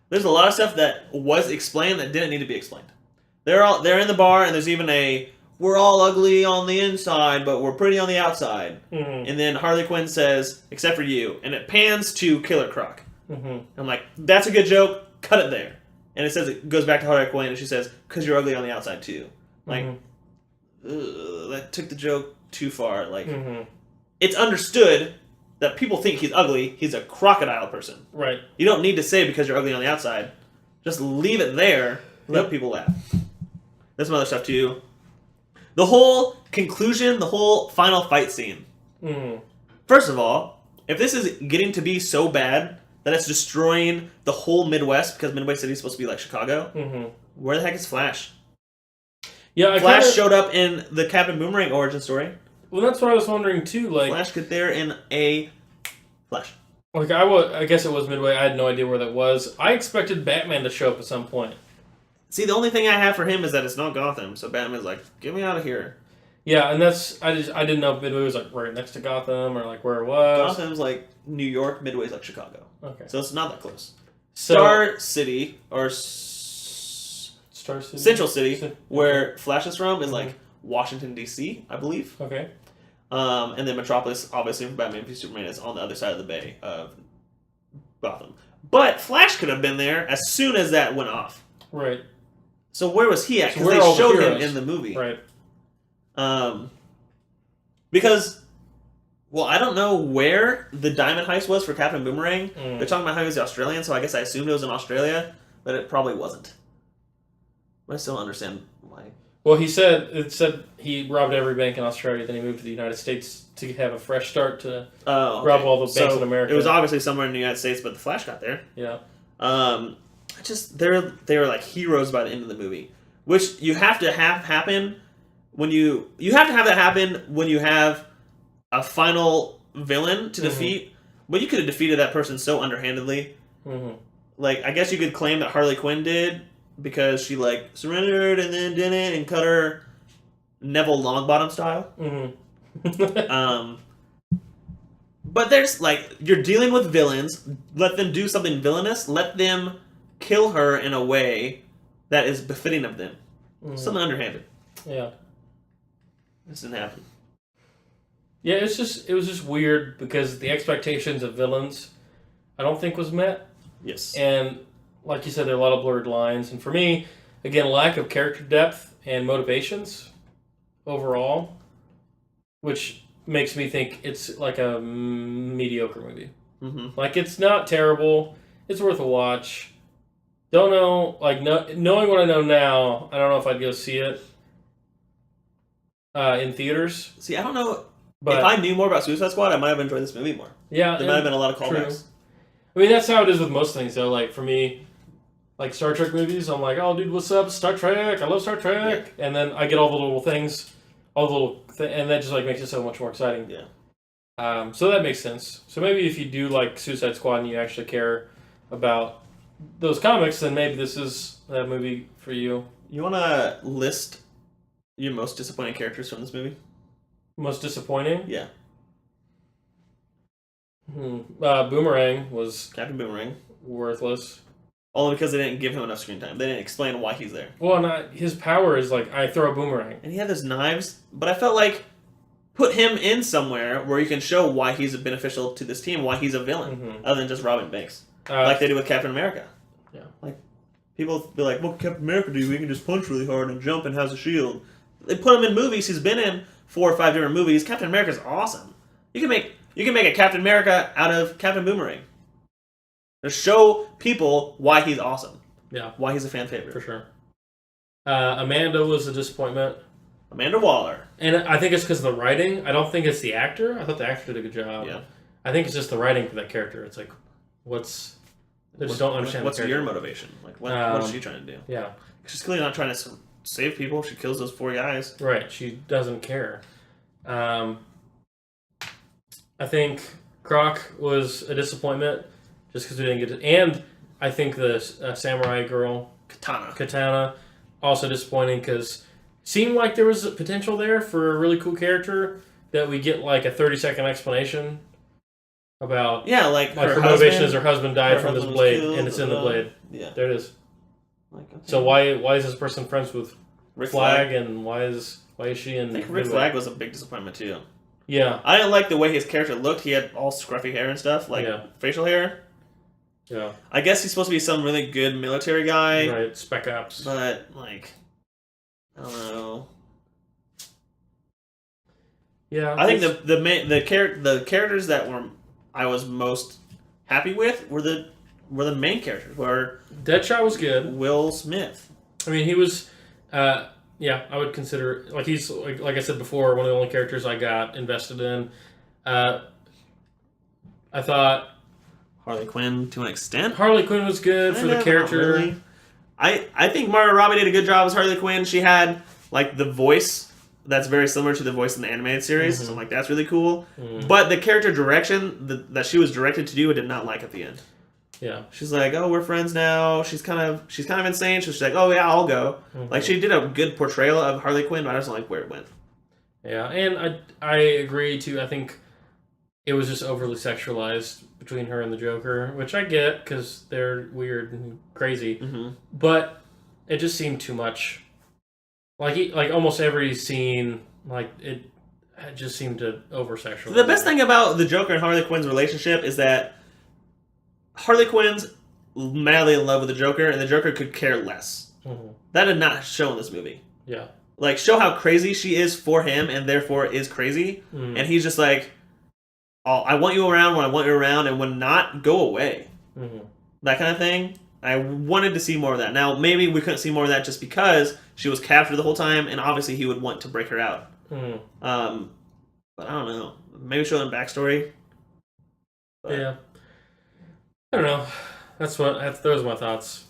S1: There's a lot of stuff that was explained that didn't need to be explained. They're in the bar, and there's even we're all ugly on the inside, but we're pretty on the outside.
S2: Mm-hmm.
S1: And then Harley Quinn says, except for you, and it pans to Killer Croc.
S2: Mm-hmm.
S1: I'm like, that's a good joke. Cut it there. And it goes back to Harley Quinn, and she says, because you're ugly on the outside too. Like, that took the joke too far. Like, It's understood that people think he's ugly. He's a crocodile person.
S2: Right.
S1: You don't need to say because you're ugly on the outside. Just leave it there. Let people laugh. There's some other stuff too. The whole conclusion, the whole final fight scene. First of all, if this is getting to be so bad that it's destroying the whole Midwest, because Midway City is supposed to be like Chicago, where the heck is Flash?
S2: Yeah,
S1: Flash showed up in the Captain Boomerang origin story.
S2: Well, that's what I was wondering too. Like,
S1: Flash get there in a Flash.
S2: Like, I guess it was Midway. I had no idea where that was. I expected Batman to show up at some point.
S1: See, the only thing I have for him is that it's not Gotham, so Batman's like, get me out of here.
S2: Yeah, and I didn't know if Midway was like right next to Gotham or like where it was.
S1: Gotham's like New York, Midway's like Chicago.
S2: Okay.
S1: So it's not that close.
S2: So,
S1: Star City, or
S2: Star City?
S1: Central City, where Flash is from, is like Washington, D.C., I believe.
S2: Okay.
S1: And then Metropolis, obviously, from Batman v Superman, is on the other side of the bay of Gotham. But Flash could have been there as soon as that went off.
S2: Right.
S1: So where was he at? Because they showed him in the movie.
S2: Right.
S1: Because, well, I don't know where the diamond heist was for Captain Boomerang. They're talking about how he was Australian, so I guess I assumed it was in Australia, but it probably wasn't. But I still don't understand why.
S2: Well, it said he robbed every bank in Australia, then he moved to the United States to have a fresh start to rob all the banks in America.
S1: It was obviously somewhere in the United States, but the Flash got there.
S2: Yeah.
S1: They were like heroes by the end of the movie, which you have to have happen when you have to have that happen when you have a final villain to defeat. But you could have defeated that person so underhandedly. Mm-hmm. Like, I guess you could claim that Harley Quinn did because she like surrendered and then didn't and cut her Neville Longbottom style. Mm-hmm. But there's like, you're dealing with villains. Let them do something villainous. Let them kill her in a way that is befitting of them. Mm-hmm. Something underhanded.
S2: Yeah.
S1: This didn't happen.
S2: Yeah, it was just weird because the expectations of villains, I don't think was met.
S1: Yes.
S2: And like you said, there are a lot of blurred lines. And for me, again, lack of character depth and motivations overall, which makes me think it's like a mediocre movie. Mm-hmm. Like, it's not terrible. It's worth a watch. Don't know, like, knowing what I know now, I don't know if I'd go see it in theaters.
S1: See, I don't know. But if I knew more about Suicide Squad, I might have enjoyed this movie more. Yeah. There might have been a lot of callbacks.
S2: True. I mean, that's how it is with most things, though. Like, for me, like Star Trek movies, I'm like, oh, dude, what's up? Star Trek. I love Star Trek. Yeah. And then I get all the little things, and that just, like, makes it so much more exciting.
S1: Yeah.
S2: So that makes sense. So maybe if you do like Suicide Squad and you actually care about those comics, then maybe this is that movie for you.
S1: You want to list your most disappointing characters from this movie?
S2: Most disappointing?
S1: Yeah.
S2: Boomerang was...
S1: Captain Boomerang.
S2: Worthless.
S1: Only because they didn't give him enough screen time. They didn't explain why he's there.
S2: Well, his power is like, I throw a boomerang.
S1: And he had those knives, but I felt like put him in somewhere where you can show why he's beneficial to this team, why he's a villain, other than just robbing banks. Like they did with Captain America.
S2: Yeah.
S1: Like, people be like, what can Captain America do? He can just punch really hard and jump and has a shield. They put him in movies. He's been in 4 or 5 different movies. Captain America's awesome. You can make a Captain America out of Captain Boomerang. To show people why he's awesome.
S2: Yeah.
S1: Why he's a fan favorite.
S2: For sure. Amanda was a disappointment.
S1: Amanda Waller.
S2: And I think it's because of the writing. I don't think it's the actor. I thought the actor did a good job.
S1: Yeah.
S2: I think it's just the writing for that character. It's like, I just don't understand.
S1: What's your motivation? Like, what is she trying to do?
S2: Yeah.
S1: She's clearly not trying to save people. She kills those 4 guys.
S2: Right. She doesn't care. I think Croc was a disappointment just because we didn't get it. And I think the samurai girl, Katana, also disappointing because it seemed like there was a potential there for a really cool character that we get like a 30-second explanation about.
S1: Yeah, like
S2: her motivation is her husband died from this blade, and it's in the blade.
S1: Yeah.
S2: There it is.
S1: Like, okay.
S2: So why is this person friends with
S1: Rick
S2: Flag, and why is she in?
S1: I think Rick Flag was a big disappointment too.
S2: Yeah,
S1: I didn't like the way his character looked. He had all scruffy hair and stuff, like facial hair.
S2: Yeah.
S1: I guess he's supposed to be some really good military guy.
S2: Right, Spec Ops.
S1: But like, I don't know.
S2: Yeah,
S1: I think the characters that I was most happy with were the main characters. Were
S2: Deadshot was good.
S1: Will Smith.
S2: I mean, he was. Yeah, I would consider he's like I said before, one of the only characters I got invested in. I thought
S1: Harley Quinn to an extent.
S2: Harley Quinn was good for the character.
S1: Really. I think Margot Robbie did a good job as Harley Quinn. She had like the voice that's very similar to the voice in the animated series. So I'm like, that's really cool. But the character direction that she was directed to do, I did not like at the end.
S2: Yeah,
S1: she's like, oh, we're friends now. She's kind of insane. So she's like, oh yeah, I'll go. Like she did a good portrayal of Harley Quinn, but I just don't like where it went.
S2: Yeah, and I agree too. I think it was just overly sexualized between her and the Joker, which I get because they're weird and crazy. But it just seemed too much. Like almost every scene, like it just seemed to over sexualize.
S1: The best thing about the Joker and Harley Quinn's relationship is that Harley Quinn's madly in love with the Joker, and the Joker could care less. That did not show in this movie.
S2: Yeah.
S1: Like, show how crazy she is for him, and therefore is crazy. And he's just like, oh, I want you around when I want you around, and when not, go away. That kind of thing. I wanted to see more of that. Now, maybe we couldn't see more of that just because she was captured the whole time, and obviously he would want to break her out. But I don't know. Maybe show them backstory. But.
S2: Yeah. I don't know. Those are my thoughts.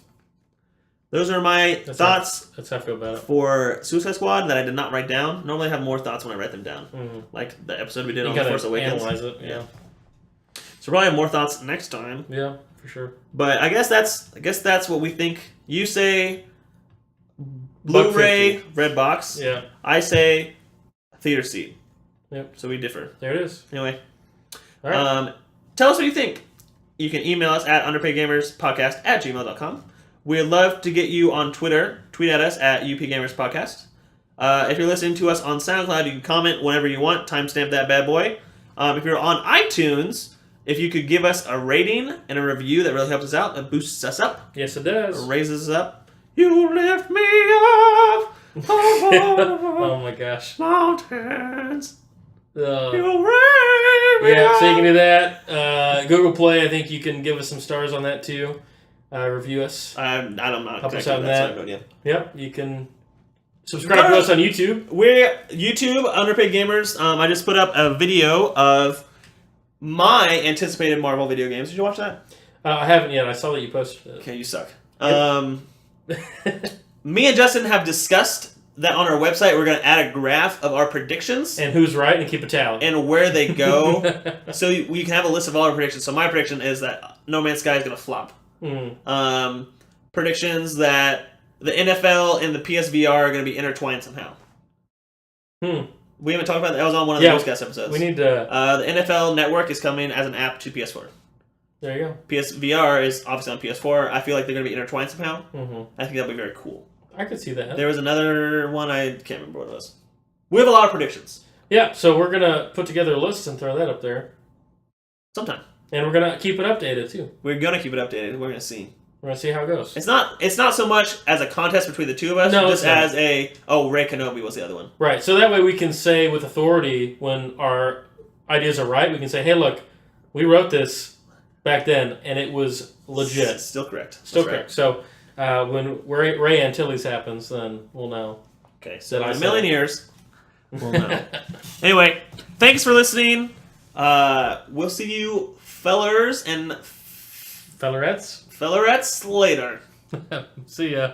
S1: Those are my thoughts.
S2: That's how I feel about it.
S1: For Suicide Squad that I did not write down. Normally I have more thoughts when I write them down. Like the episode we did on The Force Awakens.
S2: Analyze it, yeah.
S1: So probably have more thoughts next time.
S2: Yeah, for sure.
S1: But I guess that's what we think. You say Blu-ray red box.
S2: Yeah.
S1: I say theater seat.
S2: Yep.
S1: So we differ.
S2: There it is.
S1: Anyway.
S2: All right.
S1: Tell us what you think. You can email us at underpaidgamerspodcast@gmail.com. We'd love to get you on Twitter. Tweet at us at upgamerspodcast. If you're listening to us on SoundCloud, you can comment whenever you want. Timestamp that bad boy. If you're on iTunes, if you could give us a rating and a review, that really helps us out. It boosts us up.
S2: Yes, it does.
S1: It raises us up. You lift me up.
S2: Oh my gosh.
S1: Mountains. You raise me
S2: yeah,
S1: up.
S2: so you can do that. Google Play, I think you can give us some stars on that too. Review us.
S1: I'm not
S2: Help us
S1: exactly
S2: out in
S1: that.
S2: that.
S1: Yet.
S2: Yep, you can subscribe to us on YouTube.
S1: We're YouTube, Underpaid Gamers. I just put up a video of my anticipated Marvel video games. Did you watch that?
S2: I haven't yet. I saw that you posted it.
S1: Okay, you suck.
S2: Yep.
S1: Me and Justin have discussed that on our website. We're going to add a graph of our predictions.
S2: And who's right, and keep a tally.
S1: And where they go. So we can have a list of all our predictions. So my prediction is that No Man's Sky is going to flop. Predictions that the NFL and the PSVR are going to be intertwined somehow. We haven't talked about that. That was on one of the podcast episodes.
S2: We need to...
S1: the NFL Network is coming as an app to PS4.
S2: There you go.
S1: PSVR is obviously on PS4. I feel like they're going to be intertwined somehow. I think that'll be very cool.
S2: I could see that.
S1: There was another one, I can't remember what it was. We have a lot of predictions.
S2: Yeah, so we're going to put together a list and throw that up there.
S1: Sometime.
S2: And we're going to keep it updated, too.
S1: We're going to keep it updated. We're going to see.
S2: We're going to see how it goes.
S1: It's not so much as a contest between the two of us, just as Ray Kenobi was the other one.
S2: Right, so that way we can say with authority when our ideas are right, we can say, hey, look, we wrote this back then, and it was legit.
S1: Still correct.
S2: Still correct. So when Ray Antilles happens, then we'll know.
S1: Okay, so in a million years, we'll know. Anyway, thanks for listening. We'll see you fellers and
S2: fellerettes
S1: later.
S2: See ya.